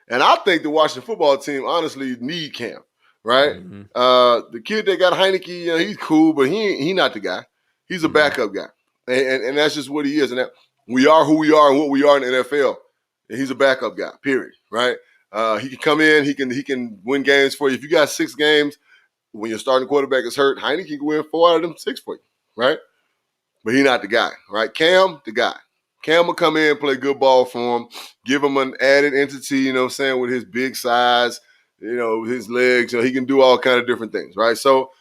and I think the Washington football team honestly need Cam. Right? Mm-hmm. The kid that got Heineke, he's cool, but he not the guy. He's a backup guy. And that's just what he is. And that we are who we are and what we are in the NFL. And he's a backup guy, period. Right? He can come in, he can win games for you. If you got 6 games, when your starting quarterback is hurt, Heineke can win 4 out of them 6 for you. Right? But he's not the guy. Right? Cam, the guy. Cam will come in, play good ball for him, give him an added entity, you know what I'm saying, with his big size, his legs. He can do all kind of different things, right? So,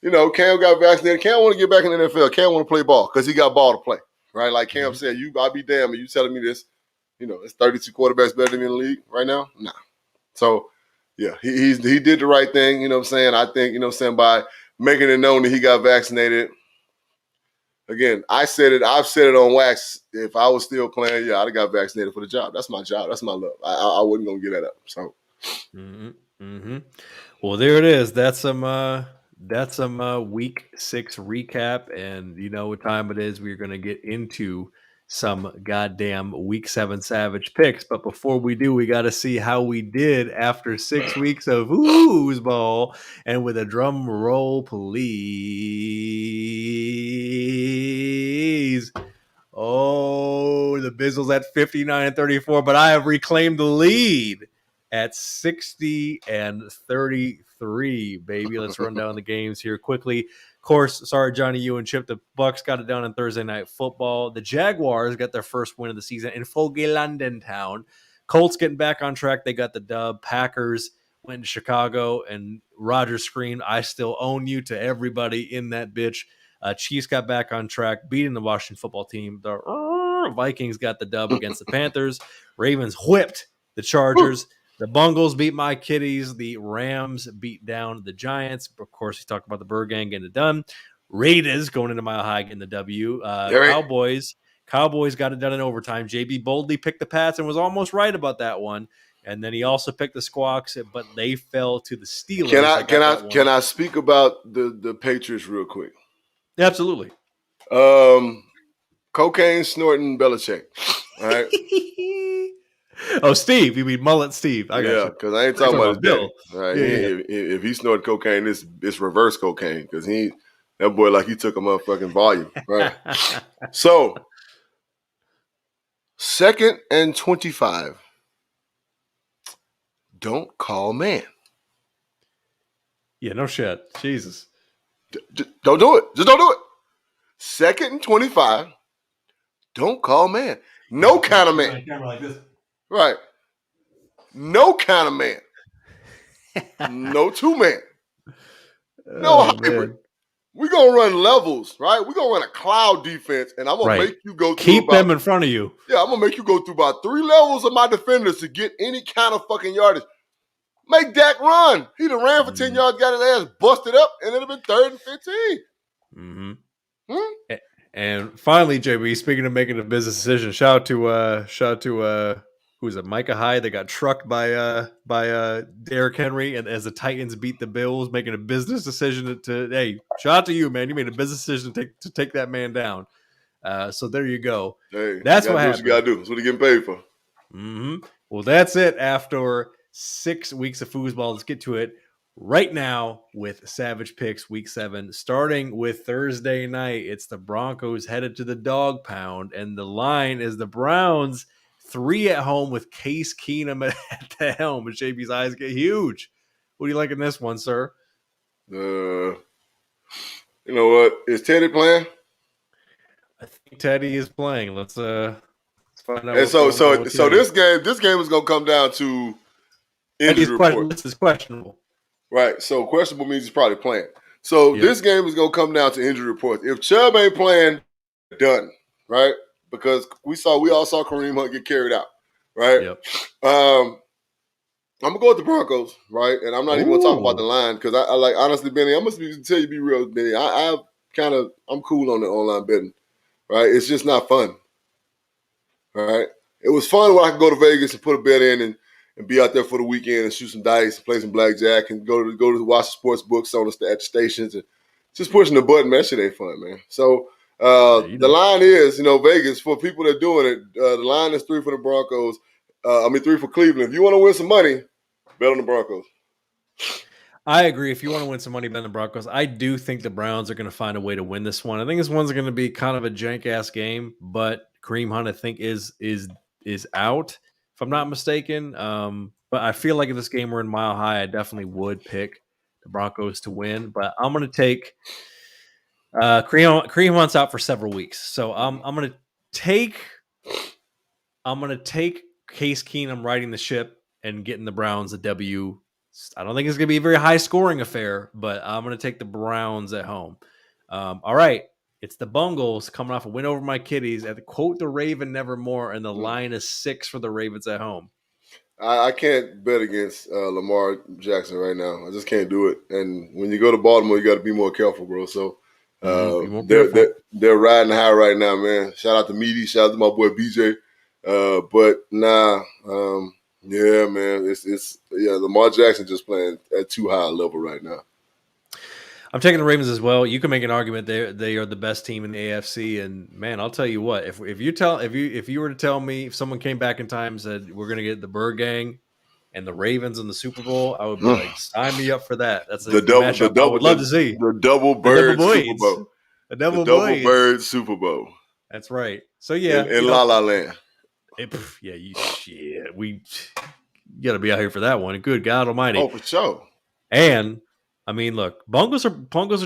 Cam got vaccinated. Cam want to get back in the NFL. Cam want to play ball because he got ball to play, right? Like Cam said, I'll be damned. Are you telling me this? It's 32 quarterbacks better than me in the league right now? Nah. So, yeah, he did the right thing, you know what I'm saying? I think, by making it known that he got vaccinated. Again, I've said it on wax. If I was still playing, I'd have got vaccinated for the job. That's my job. That's my love. I wasn't going to get that up, so. Well, there it is. That's some week 6 recap, and you know what time it is. We're going to get into some goddamn week 7 Savage picks. But before we do, we got to see how we did after 6 weeks of foosball. And with a drum roll, please. Oh, the Bizzle's at 59-34, but I have reclaimed the lead at 60-33, baby. Let's run down the games here quickly. Of course, sorry, Johnny, you and Chip. The Bucks got it done on Thursday Night Football. The Jaguars got their first win of the season in Fogelanden Town. Colts getting back on track. They got the dub. Packers went to Chicago, and Rodgers screamed, "I still own you," to everybody in that bitch. Chiefs got back on track, beating the Washington football team. The Vikings got the dub against the Panthers. Ravens whipped the Chargers. The Bungles beat my kitties. The Rams beat down the Giants. Of course, we talked about the Bird Gang getting it done. Raiders going into Mile High getting the W. Cowboys got it done in overtime. JB boldly picked the Pats and was almost right about that one. And then he also picked the Squawks, but they fell to the Steelers. Can I speak about the Patriots real quick? Absolutely. Cocaine snorting Belichick. All right. Oh, Steve. You mean Mullet Steve. I got you. Because I ain't talking about his Bill. Right? If he snorted cocaine, it's reverse cocaine because that boy like he took a motherfucking volume. Right. So 2nd and 25. Don't call man. Yeah, no shit. Jesus. Don't do it. Just don't do it. 2nd and 25. Don't call man. No kind of man. Camera like this. Right. No kind of man. No 2-man. No hybrid. We're going to run levels, right? We're going to run a cloud defense, and I'm going to make you go through Keep them in front of you. Yeah, I'm going to make you go through about 3 levels of my defenders to get any kind of fucking yardage. Make Dak run. He done ran for 10 yards, got his ass busted up, and it'd have been 3rd and 15. And finally, JB, speaking of making a business decision, shout out to who's it, Micah Hyde, that got trucked by Derrick Henry, and as the Titans beat the Bills, making a business decision to hey, shout out to you, man. You made a business decision to take that man down. So there you go. Hey, that's what happened. What you gotta do. That's what you're getting paid for. Well, that's it after 6 weeks of foosball. Let's get to it right now with Savage Picks Week 7, starting with Thursday night. It's the Broncos headed to the dog pound, and the line is the Browns 3 at home with Case Keenum at the helm. And JB's eyes get huge. What do you like in this one, sir? You know what? Is Teddy playing? I think Teddy is playing. Let's And so this game is gonna come down to injury report. This is questionable. Right. So questionable means he's probably playing. So this game is gonna come down to injury reports. If Chubb ain't playing, done. Right? Because we all saw Kareem Hunt get carried out. Right? Yep. I'm gonna go with the Broncos, right? And I'm not even gonna talk about the line because I like honestly, Benny. I must tell you, be real, Benny. I'm cool on the online betting, right? It's just not fun, right? It was fun when I could go to Vegas and put a bet in and be out there for the weekend and shoot some dice, play some blackjack, and go to watch the sports books at the stations and just pushing the button. Man, that shit ain't fun, man. So the line is, Vegas for people that are doing it. The line is 3 for the Broncos. 3 for Cleveland. If you want to win some money, bet on the Broncos. I agree. If you want to win some money, bet on the Broncos. I do think the Browns are going to find a way to win this one. I think this one's going to be kind of a jank-ass game, but Kareem Hunt, I think, is out, if I'm not mistaken. But I feel like if this game were in Mile High, I definitely would pick the Broncos to win. But I'm going to take Kareem Hunt's out for several weeks. So I'm going to take Case Keenum riding the ship and getting the Browns a W. I don't think it's going to be a very high-scoring affair, but I'm going to take the Browns at home. All right, it's the Bungles coming off a win over my Kitties at the quote the Raven nevermore, and the line is 6 for the Ravens at home. I can't bet against Lamar Jackson right now. I just can't do it. And when you go to Baltimore, you got to be more careful, bro. So they're riding high right now, man. Shout out to Meaty. Shout out to my boy BJ. Yeah, man, it's Lamar Jackson just playing at too high a level right now. I'm taking the Ravens as well. You can make an argument they are the best team in the AFC, and man, I'll tell you what, if you were to tell me, if someone came back in time and said we're going to get the Bird Gang and the Ravens in the Super Bowl, I would be like, sign me up for that. That's the matchup I would love to see. The double bird Super Bowl. The double bird Super Bowl. That's right. So yeah, in La La Land. You got to be out here for that one. Good God Almighty! Oh, for sure. And I mean, look, Bungles are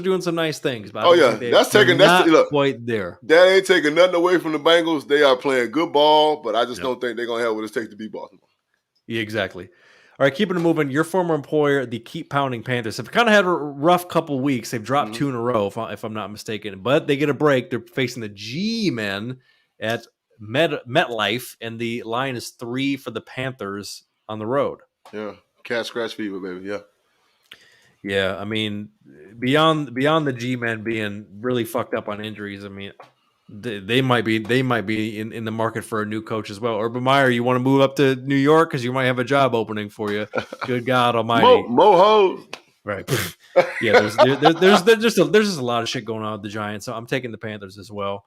doing some nice things. But look, quite there. That ain't taking nothing away from the Bengals. They are playing good ball, but I just don't think they're gonna have what it takes to beat Baltimore. Yeah, exactly. All right, keeping it moving. Your former employer, the Keep Pounding Panthers, have kind of had a rough couple weeks. They've dropped 2 in a row, if I'm not mistaken. But they get a break. They're facing the G-Men at MetLife, and the line is 3 for the Panthers on the road. Yeah, cat scratch fever, baby. Yeah. I mean, beyond the G-men being really fucked up on injuries, I mean, they might be in the market for a new coach as well. Urban Meyer, you want to move up to New York because you might have a job opening for you. Good God Almighty, Mo-ho. Right? Yeah, there's just a lot of shit going on with the Giants, so I'm taking the Panthers as well.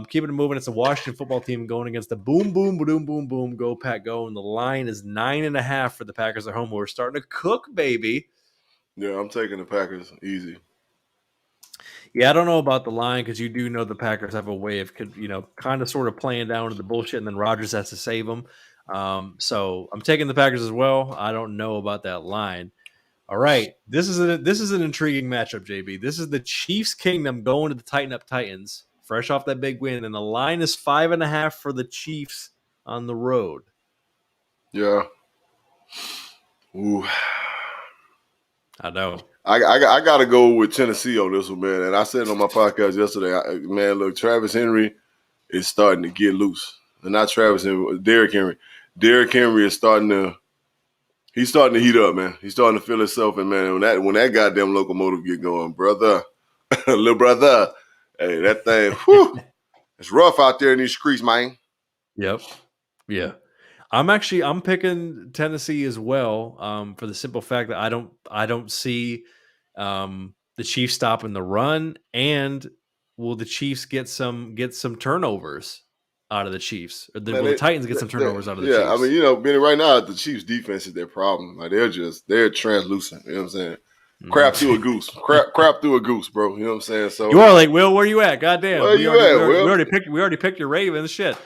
Keeping it moving. It's a Washington football team going against the boom, go Pack go, and the line is 9.5 for the Packers at home. We're starting to cook, baby. Yeah, I'm taking the Packers easy. Yeah, I don't know about the line because you do know the Packers have a way of kind of sort of playing down to the bullshit, and then Rodgers has to save them. So I'm taking the Packers as well. I don't know about that line. All right, this is an intriguing matchup, JB. This is the Chiefs Kingdom going to the Tighten Up Titans. Fresh off that big win, and the line is 5.5 for the Chiefs on the road. Yeah. Ooh. I know. I got to go with Tennessee on this one, man. And I said it on my podcast yesterday, man, look, Travis Henry is starting to get loose. And not Travis Henry, Derrick Henry. Derrick Henry is starting to heat up, man. He's starting to feel himself. And, man, when that goddamn locomotive get going, brother, little brother, hey, that thing, whew, it's rough out there in these streets, man. Yep. Yeah. I'm picking Tennessee as well, for the simple fact that I don't see the Chiefs stopping the run, and will the Chiefs get some turnovers out of the Chiefs? Or will the Titans get some turnovers out of the Chiefs? Yeah, I mean, Benny, right now the Chiefs defense is their problem. Like they're translucent. You know what I'm saying? Crap through a goose. Crap through a goose, bro. You know what I'm saying? So you are like, Will, where you at? Goddamn. Where you at, Will? We already picked your Ravens. Shit.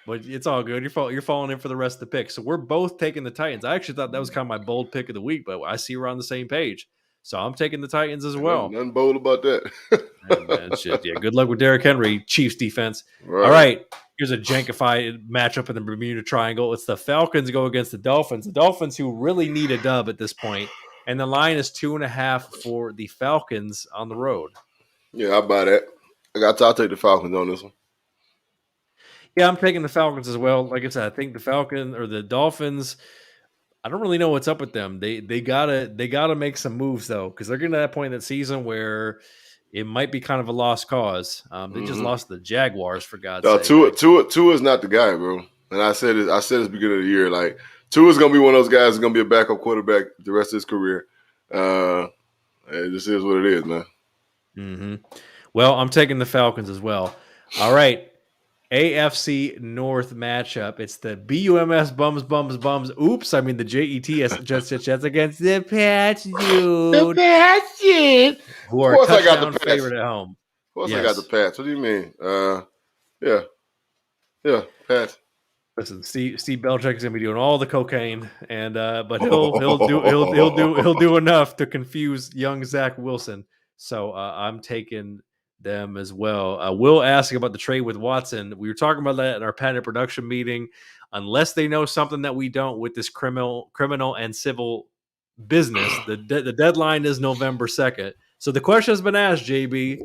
But it's all good. You're falling in for the rest of the picks. So we're both taking the Titans. I actually thought that was kind of my bold pick of the week, but I see we're on the same page. So I'm taking the Titans as well. Nothing bold about that. Man, shit. Yeah. Good luck with Derrick Henry, Chiefs defense. Right. All right. Here's a jankified matchup in the Bermuda Triangle. It's the Falcons go against the Dolphins. The Dolphins who really need a dub at this point, and the line is 2.5 for the Falcons on the road. Yeah, I'll buy that. I'll take the Falcons on this one. Yeah, I'm taking the Falcons as well. Like I said, I think the Falcons or the Dolphins. I don't really know what's up with them. They gotta make some moves though, because they're getting to that point in the season where it might be kind of a lost cause. They just lost the Jaguars, for God's sake. Tua is not the guy, bro. And I said it at the beginning of the year. Like, Tua's gonna be one of those guys who's gonna be a backup quarterback the rest of his career. It just is what it is, man. Mm-hmm. Well, I'm taking the Falcons as well. All right. AFC North matchup. It's the BUMS bums. Oops, I mean the JETS Jets against the Pats, dude. The Pats, dude. Who are a touchdown favorite at home. Of course, I got the Pats. What do you mean? Yeah, Pats. Listen, Steve Belichick's gonna be doing all the cocaine, and but he'll do enough to confuse young Zach Wilson. So I'm taking them as well. Will asking about the trade with Watson. We were talking about that in our patent production meeting. Unless they know something that we don't with this criminal and civil business, the deadline is November 2nd. So the question has been asked, JB,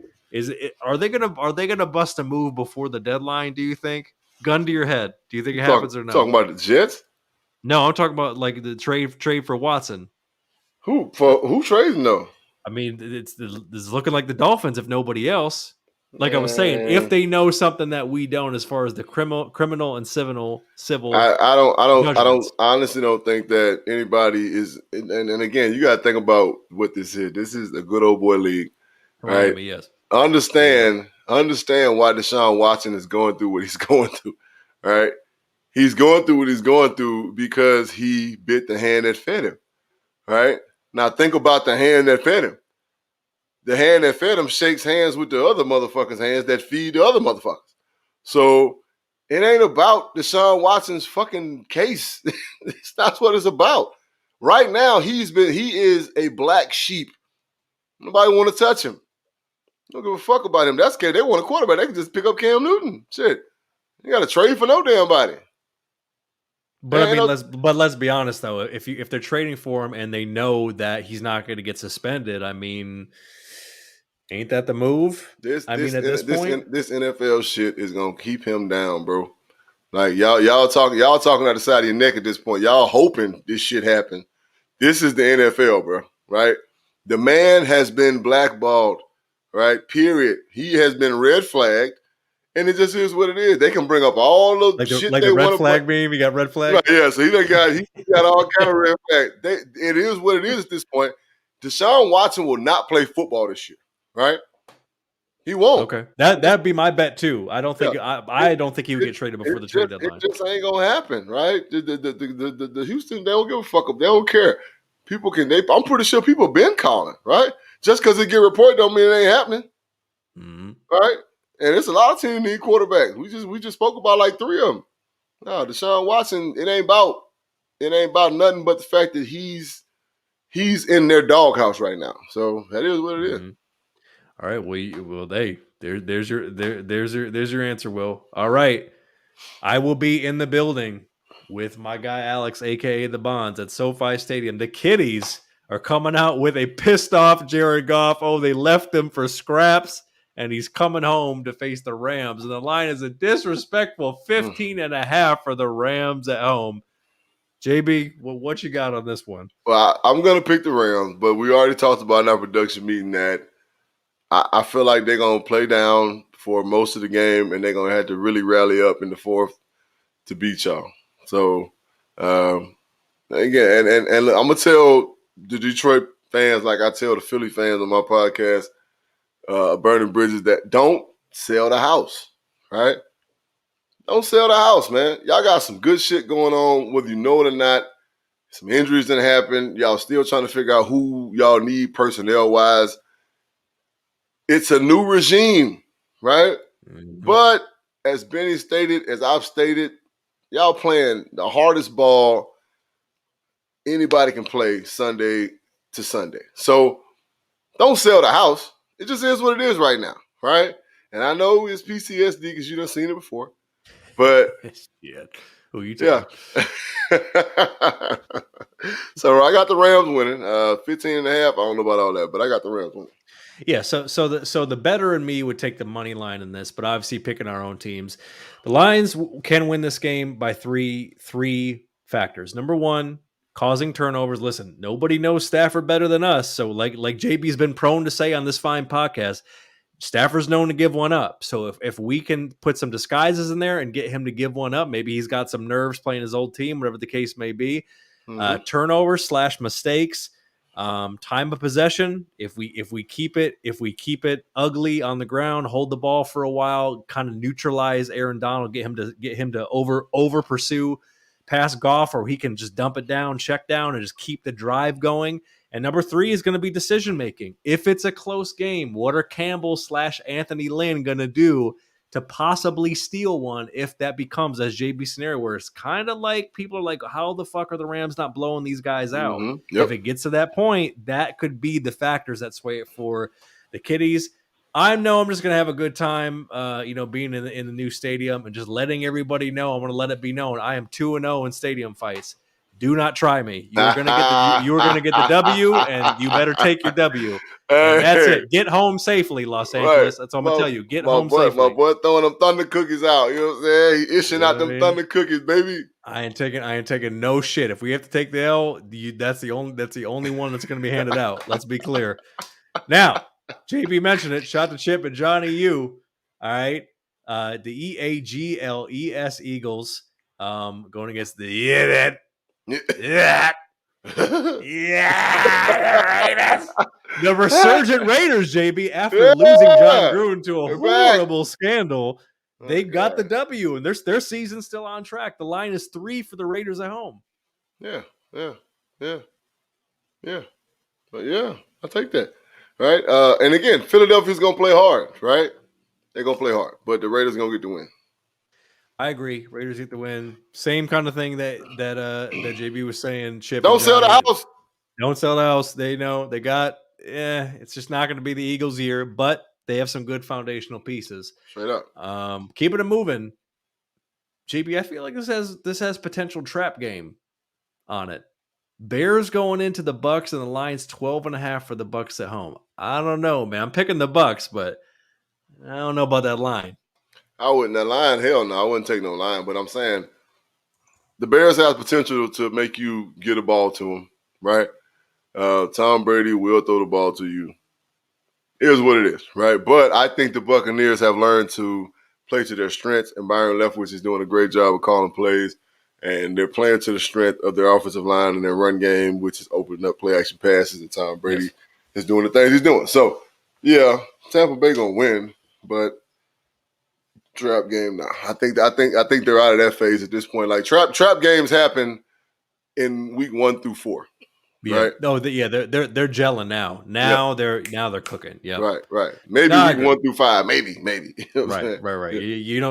are they gonna bust a move before the deadline? Do you think? Gun to your head. Do you think it happens or no? Talking about the Jets? No, I'm talking about like the trade for Watson. Who trading though? I mean, it's looking like the Dolphins, if nobody else. Like I was saying, if they know something that we don't, as far as the criminal and civil. I honestly don't think that anybody is. And again, you got to think about what this is. This is a good old boy league, right? Miami, yes. Understand why Deshaun Watson is going through what he's going through, right? He's going through what he's going through because he bit the hand that fed him, right? Now think about the hand that fed him. The hand that fed him shakes hands with the other motherfuckers' hands that feed the other motherfuckers. So it ain't about Deshaun Watson's fucking case. That's what it's about. Right now, he is a black sheep. Nobody want to touch him. Don't give a fuck about him. That's okay. They want a quarterback. They can just pick up Cam Newton. Shit. You got to trade for no damn body. But I mean, let's be honest though. If they're trading for him and they know that he's not going to get suspended, I mean, ain't that the move? At this point, this NFL shit is gonna keep him down, bro. Like y'all talking out the side of your neck at this point. Y'all hoping this shit happen. This is the NFL, bro. Right? The man has been blackballed. Right? Period. He has been red flagged. And it just is what it is. They can bring up all the shit they want to red flag meme. You got red flag? Right, yeah, so he got all kind of red flag. It is what it is at this point. Deshaun Watson will not play football this year, right? He won't. Okay. That'd be my bet too. I don't think I don't think he would get traded before the trade deadline. It just ain't gonna happen, right? The Houston, they don't give a fuck up. They don't care. People I'm pretty sure people been calling, right? Just because it get reported don't mean it ain't happening. Mm-hmm. Right? And it's a lot of teams need quarterbacks. We just spoke about like 3 of them. No, Deshaun Watson, it ain't about nothing but the fact that he's in their doghouse right now. So that is what it is. All right. There's your answer, Will. All right. I will be in the building with my guy Alex, aka the Bonds, at SoFi Stadium. The Kitties are coming out with a pissed off Jared Goff. Oh, they left him for scraps. And he's coming home to face the Rams. And the line is a disrespectful 15.5 for the Rams at home. JB, what you got on this one? Well, I'm going to pick the Rams, but we already talked about in our production meeting that I feel like they're going to play down for most of the game, and they're going to have to really rally up in the fourth to beat y'all. So, again, and look, I'm going to tell the Detroit fans like I tell the Philly fans on my podcast, Burning Bridges, that don't sell the house, right? Don't sell the house, man. Y'all got some good shit going on, whether you know it or not. Some injuries didn't happen. Y'all still trying to figure out who y'all need personnel-wise. It's a new regime, right? Mm-hmm. But as Benny stated, as I've stated, y'all playing the hardest ball anybody can play Sunday to Sunday. So don't sell the house. It just is what it is right now, right? And I know it's PTSD because you done seen it before. But yeah, who you taking? Yeah. So I got the Rams winning. 15.5. I don't know about all that, but I got the Rams winning. Yeah, so the better in me would take the money line in this, but obviously picking our own teams. The Lions can win this game by three factors. Number one, causing turnovers. Listen, nobody knows Stafford better than us. So like JB's been prone to say on this fine podcast, Stafford's known to give one up. So if we can put some disguises in there and get him to give one up, maybe he's got some nerves playing his old team, whatever the case may be. Turnovers / mistakes. Time of possession. If we keep it ugly on the ground, hold the ball for a while, kind of neutralize Aaron Donald, get him to over pursue past Goff, or he can just dump it down, check down, and just keep the drive going. And number 3 is going to be decision making. If it's a close game, what are Campbell / Anthony Lynn going to do to possibly steal one if that becomes, as JB scenario, where it's kind of like people are like, how the fuck are the Rams not blowing these guys out? If it gets to that point, that could be the factors that sway it for the Kitties. I know I'm just going to have a good time, being in the new stadium and just letting everybody know. I'm going to let it be known. I am 2-0 in stadium fights. Do not try me. You are going to get the W, and you better take your W. And that's it. Get home safely, Los Angeles. Right. That's all I'm going to tell you. Get home safely. My boy throwing them thunder cookies out. You know what I'm saying? He ishing out them thunder cookies, baby. I ain't taking no shit. If we have to take the L, that's the only one that's going to be handed out. Let's be clear. Now, JB mentioned it. Shot to Chip and Johnny U. All right. The EAGLES Eagles going against the Raiders. The resurgent Raiders, JB, after losing John Gruden to a horrible scandal, they got the W, and their season's still on track. The line is 3 for the Raiders at home. Yeah. But yeah, I'll take that. Right. And again, Philadelphia's gonna play hard, right? They're gonna play hard, but the Raiders gonna get the win. I agree. Raiders get the win. Same kind of thing that JB was saying. Chip, don't sell the house. Don't sell the house. They know they got. It's just not going to be the Eagles' year, but they have some good foundational pieces. Straight up. Keeping it moving. JB, I feel like this has potential trap game on it. Bears going into the Bucks, and the line's 12.5 for the Bucks at home. I don't know, man. I'm picking the Bucks, but I don't know about that line. I wouldn't. That line, hell no. I wouldn't take no line. But I'm saying the Bears have potential to make you get a ball to them, right? Tom Brady will throw the ball to you. It is what it is, right? But I think the Buccaneers have learned to play to their strengths, and Byron Leftwich is doing a great job of calling plays, and they're playing to the strength of their offensive line and their run game, which is opening up play-action passes, and Tom Brady is doing the things he's doing. So, yeah, Tampa Bay going to win, but trap game now. I think they're out of that phase at this point. Like trap games happen in week 1 through 4. Yeah. Right. No. They're gelling now. Now they're cooking. Yeah. Right. Maybe week 1 through 5. Maybe. You know right. Yeah.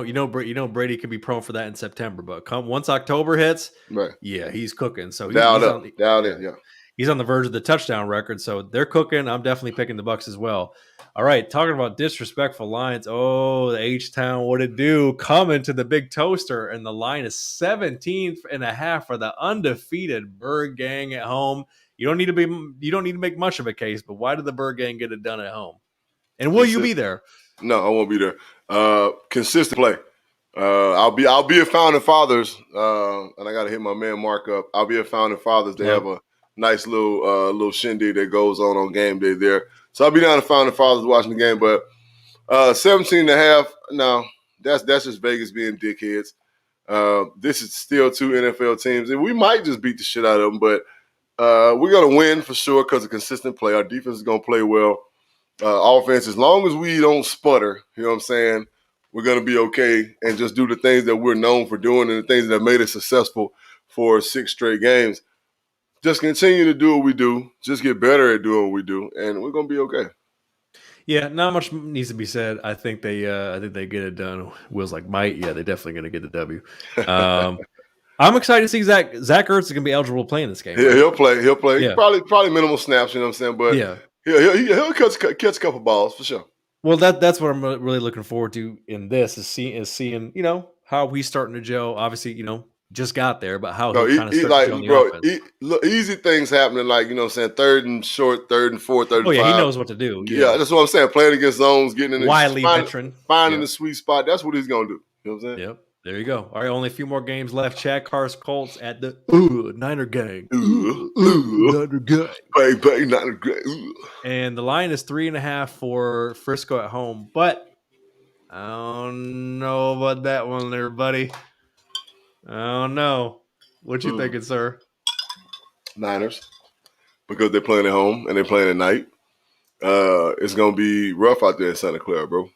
You know Brady could be prone for that in September, but once October hits, right. Yeah, he's cooking. So down in. Yeah. He's on the verge of the touchdown record, so they're cooking. I'm definitely picking the Bucks as well. All right, talking about disrespectful lines. Oh, the H-Town, what it do? Coming to the big toaster, and the line is 17.5 for the undefeated Bird Gang at home. You don't need to make much of a case, but why did the Bird Gang get it done at home? And will you be there? No, I won't be there. Consistent play. I'll be at Founding Fathers, and I got to hit my man Mark up. I'll be at Founding Fathers. They have a nice little shindig that goes on game day there. So I'll be down at Founding Fathers watching the game, but 17.5, no, that's just Vegas being dickheads. This is still 2 NFL teams, and we might just beat the shit out of them, but we're going to win for sure because of consistent play. Our defense is going to play well. Offense, as long as we don't sputter, you know what I'm saying, we're going to be okay and just do the things that we're known for doing and the things that have made us successful for 6 straight games. Just continue to do what we do. Just get better at doing what we do, and we're gonna be okay. Yeah, not much needs to be said. I think they get it done. Will's like, might. Yeah, they're definitely gonna get the W. I'm excited to see Zach Ertz is gonna be eligible to play in this game. Right? Yeah, he'll play. Yeah. Probably minimal snaps. You know what I'm saying? But yeah, he'll catch a couple balls for sure. Well, that's what I'm really looking forward to in this is seeing how he's starting to gel. Obviously, just got there, but how he kind of started to gel on the offense. Easy things happening, like, third and short, third and 4, third and 5. He knows what to do. Yeah, that's what I'm saying. Playing against zones, getting in Wily veteran. Finding the sweet spot. That's what he's going to do. You know what I'm saying? Yep. There you go. All right, only a few more games left. Chad Carr's Colts at the Niner gang. Niner gang. Bang, Niner gang. And the line is 3.5 for Frisco at home. But I don't know about that one there, buddy. I don't know. What you thinking, sir? Niners. Because they're playing at home and they're playing at night. It's going to be rough out there in Santa Clara, bro.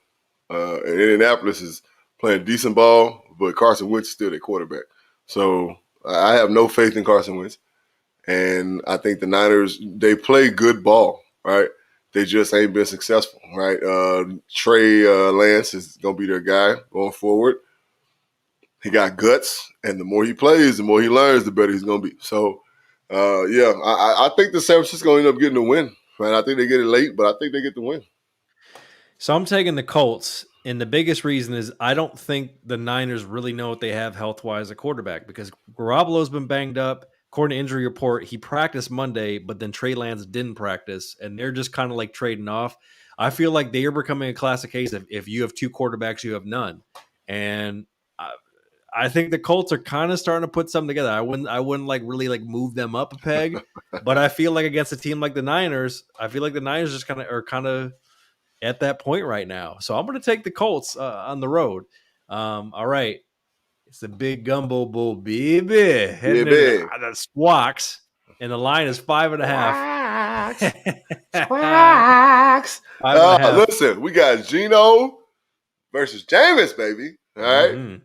And Indianapolis is playing decent ball, but Carson Wentz is still their quarterback. So I have no faith in Carson Wentz. And I think the Niners, they play good ball, right? They just ain't been successful, right? Trey Lance is going to be their guy going forward. He got guts, and the more he plays, the more he learns, the better he's going to be. So, I think the San Francisco end up getting the win. Right? I think they get it late, but I think they get the win. So I'm taking the Colts, and the biggest reason is I don't think the Niners really know what they have health-wise at quarterback because Garoppolo's been banged up. According to injury report, he practiced Monday, but then Trey Lance didn't practice, and they're just kind of like trading off. I feel like they are becoming a classic case of if you have two quarterbacks, you have none. And I think the Colts are kind of starting to put something together. I wouldn't like really like move them up a peg, but I feel like against a team like the Niners, I feel like the Niners just kind of at that point right now. So I'm going to take the Colts on the road. All right. It's a big gumbo bowl, baby. Heading into the Squawks, and the line is 5.5. Squawks. Listen, we got Geno versus Jameis, baby. All right. Mm-hmm.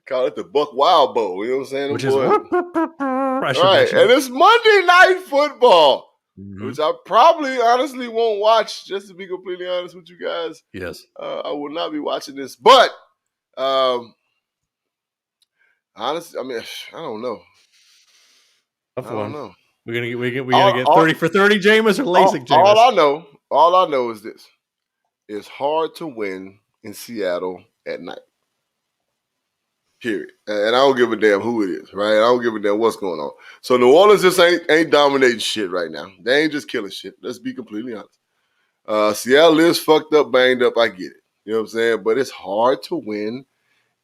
Call it the Buck Wild Bowl. You know what I'm saying? Which is right. And it's Monday Night Football, which I probably honestly won't watch, just to be completely honest with you guys. Yes. I will not be watching this. But honestly, I mean, I don't know. I don't know. We're gonna get 30 for 30, Jameis, or LASIK, Jameis? All I know is this. It's hard to win in Seattle at night. Period. And I don't give a damn who it is, right? I don't give a damn what's going on. So New Orleans just ain't dominating shit right now. They ain't just killing shit. Let's be completely honest. Seattle is fucked up, banged up. I get it. You know what I'm saying? But it's hard to win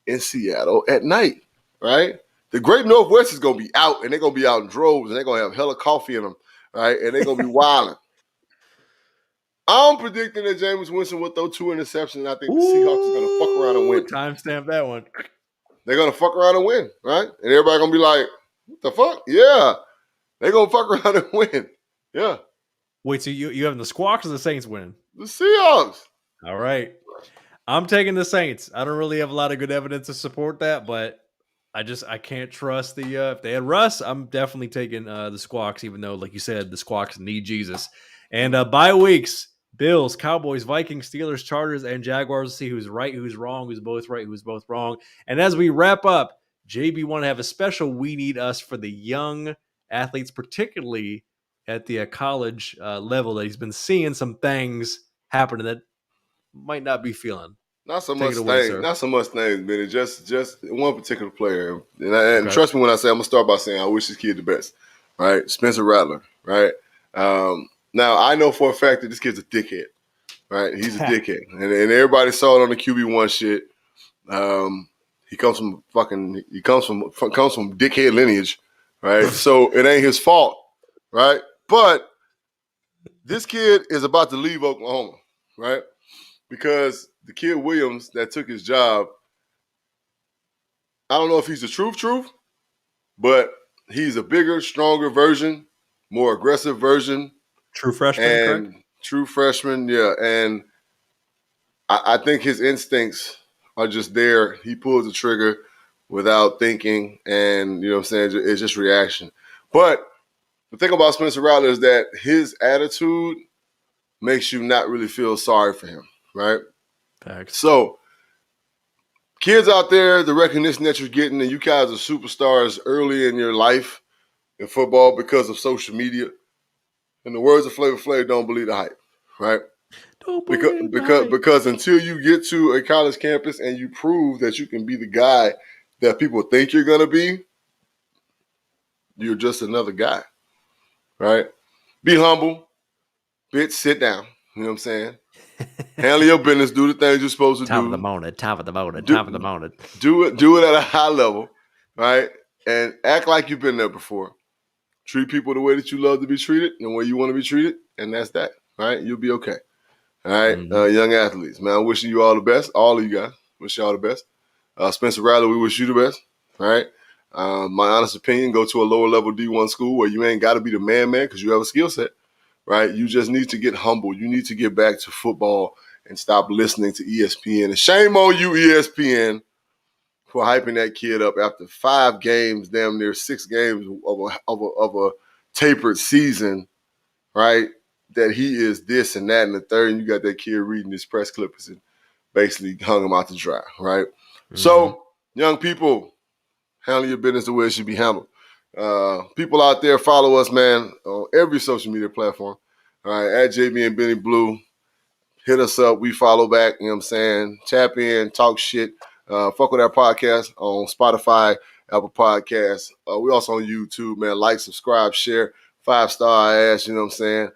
in Seattle at night, right? The Great Northwest is going to be out, and they're going to be out in droves, and they're going to have hella coffee in them, right? And they're going to be wilding. I'm predicting that Jameis Winston will throw 2 interceptions, and I think the Seahawks are going to fuck around and win. Timestamp that one. They're going to fuck around and win, right? And everybody going to be like, what the fuck? Yeah. They're going to fuck around and win. Yeah. Wait, so you have the Squawks or the Saints winning? The Seahawks. All right. I'm taking the Saints. I don't really have a lot of good evidence to support that, but I can't trust if they had Russ, I'm definitely taking the Squawks, even though, like you said, the Squawks need Jesus. And bye weeks, Bills, Cowboys, Vikings, Steelers, Chargers, and Jaguars. We'll see who's right, who's wrong, who's both right, who's both wrong. And as we wrap up, JB want to have a special We Need Us for the young athletes, particularly at the college level, that he's been seeing some things happening that might not be feeling. Not so much things, Benny. Just one particular player. And trust me when I say, I'm going to start by saying I wish this kid the best, right? Spencer Rattler, right? Now, I know for a fact that this kid's a dickhead, right? He's a dickhead. And everybody saw it on the QB1 shit. He comes from dickhead lineage, right? So it ain't his fault, right? But this kid is about to leave Oklahoma, right? Because the kid Williams that took his job, I don't know if he's the truth, but he's a bigger, stronger version, more aggressive version. True freshman, correct? True freshman, yeah. And I think his instincts are just there. He pulls the trigger without thinking, and you know what I'm saying? It's just reaction. But the thing about Spencer Rattler is that his attitude makes you not really feel sorry for him, right? Thanks. So, kids out there, the recognition that you're getting, and you guys are superstars early in your life in football because of social media. In the words of Flavor Flav, don't believe the hype, right? Because until you get to a college campus and you prove that you can be the guy that people think you're gonna be, you're just another guy, right? Be humble, bitch. Sit down. You know what I'm saying? Handle your business. Do the things you're supposed to do. Top of the moment. Do it at a high level, right? And act like you've been there before. Treat people the way that you love to be treated and the way you want to be treated, and that's that, right? You'll be okay. All right, young athletes, man, I'm wishing you all the best. All of you guys, wish you all the best. Spencer Riley, we wish you the best. All right. My honest opinion, go to a lower level D1 school where you ain't got to be the man because you have a skill set, right? You just need to get humble. You need to get back to football and stop listening to ESPN. And shame on you, ESPN, for hyping that kid up after 5 games, damn near 6 games of a tapered season, right? That he is this and that and the third, and you got that kid reading his press clippings and basically hung him out to dry, right? So, young people, handle your business the way it should be handled. People out there, follow us, man, on every social media platform. All right, at JB and Benny Blue. Hit us up. We follow back, you know what I'm saying? Tap in, talk shit. Fuck with our podcast on Spotify, Apple Podcasts. We also on YouTube, man. Like, subscribe, share. 5-star ass, you know what I'm saying?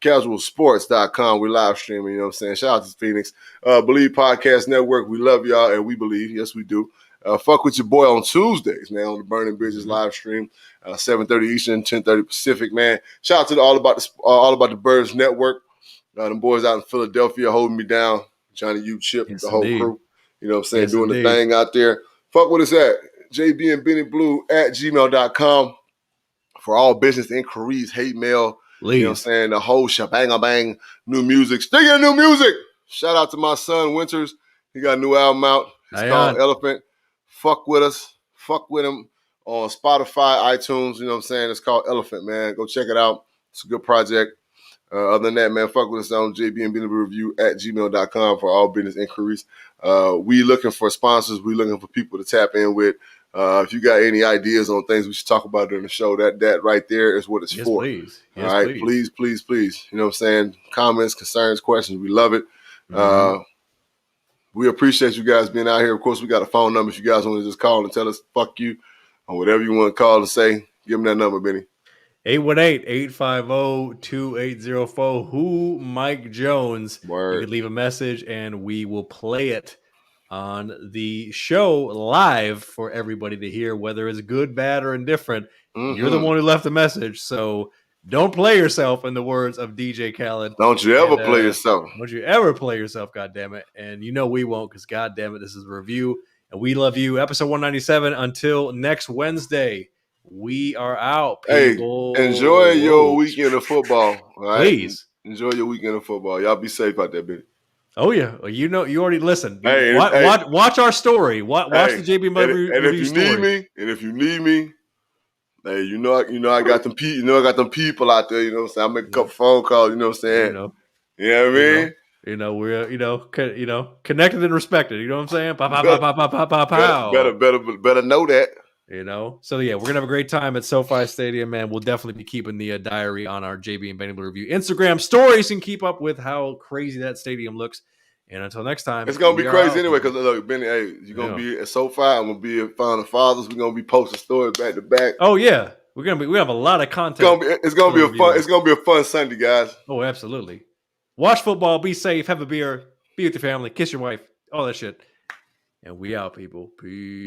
Casualsports.com. We're live streaming, you know what I'm saying? Shout out to Phoenix. Believe Podcast Network. We love y'all, and we believe. Yes, we do. Fuck with your boy on Tuesdays, man, on the Burning Bridges live stream, 7:30 Eastern, 10:30 Pacific, man. Shout out to the All About the Birds Network. Them boys out in Philadelphia holding me down. Johnny U, Chip, the whole crew. You know what I'm saying? Doing the thing out there. Fuck with us at JB and Benny Blue at gmail.com for all business inquiries, hate mail. Please. You know what I'm saying? The whole shebang-a-bang, new music. Stick your new music. Shout out to my son, Winters. He got a new album out. It's called Elephant. Fuck with us. Fuck with him on Spotify, iTunes. You know what I'm saying? It's called Elephant, man. Go check it out. It's a good project. Other than that, man, fuck with us on JB and Benny Review at gmail.com for all business inquiries. We looking for sponsors. We looking for people to tap in with. If you got any ideas on things we should talk about during the show, that right there is what it's for. Please. All right, please. You know what I'm saying? Comments, concerns, questions. We love it. We appreciate you guys being out here. Of course, we got a phone number if you guys want to just call and tell us fuck you or whatever you want to call and say. Give them that number, Benny. 818-850-2804. Who Mike Jones. Word. You can leave a message and we will play it on the show live for everybody to hear, whether it's good, bad, or indifferent. You're the one who left the message, so don't play yourself, in the words of DJ Khaled. Don't you ever play yourself. Don't you ever play yourself, goddammit. And you know we won't, because goddammit, this is a review, and we love you. Episode 197. Until next Wednesday, we are out, people. Hey, enjoy your weekend of football. All right? Please. Enjoy your weekend of football. Y'all be safe out there, baby. Oh, yeah. You know, you already listened. Watch our story. Watch the JB review story. If you need me, hey, you know I got them people out there, you know what I'm saying? I make a couple phone calls, you know what I'm saying? You know what I mean? We're connected and respected, you know what I'm saying? Pow. Better know that. So yeah, we're gonna have a great time at SoFi Stadium, man. We'll definitely be keeping the diary on our JB and Benny Blue Review Instagram stories and keep up with how crazy that stadium looks. And until next time, it's gonna be crazy anyway. Because look, Benny, hey, you're gonna be at SoFi. I'm gonna be at Founding Fathers. We're gonna be posting stories back to back. Oh yeah, we have a lot of content. It's gonna be a fun Sunday, guys. Oh, absolutely. Watch football. Be safe. Have a beer. Be with your family. Kiss your wife. All that shit. And we out, people. Peace.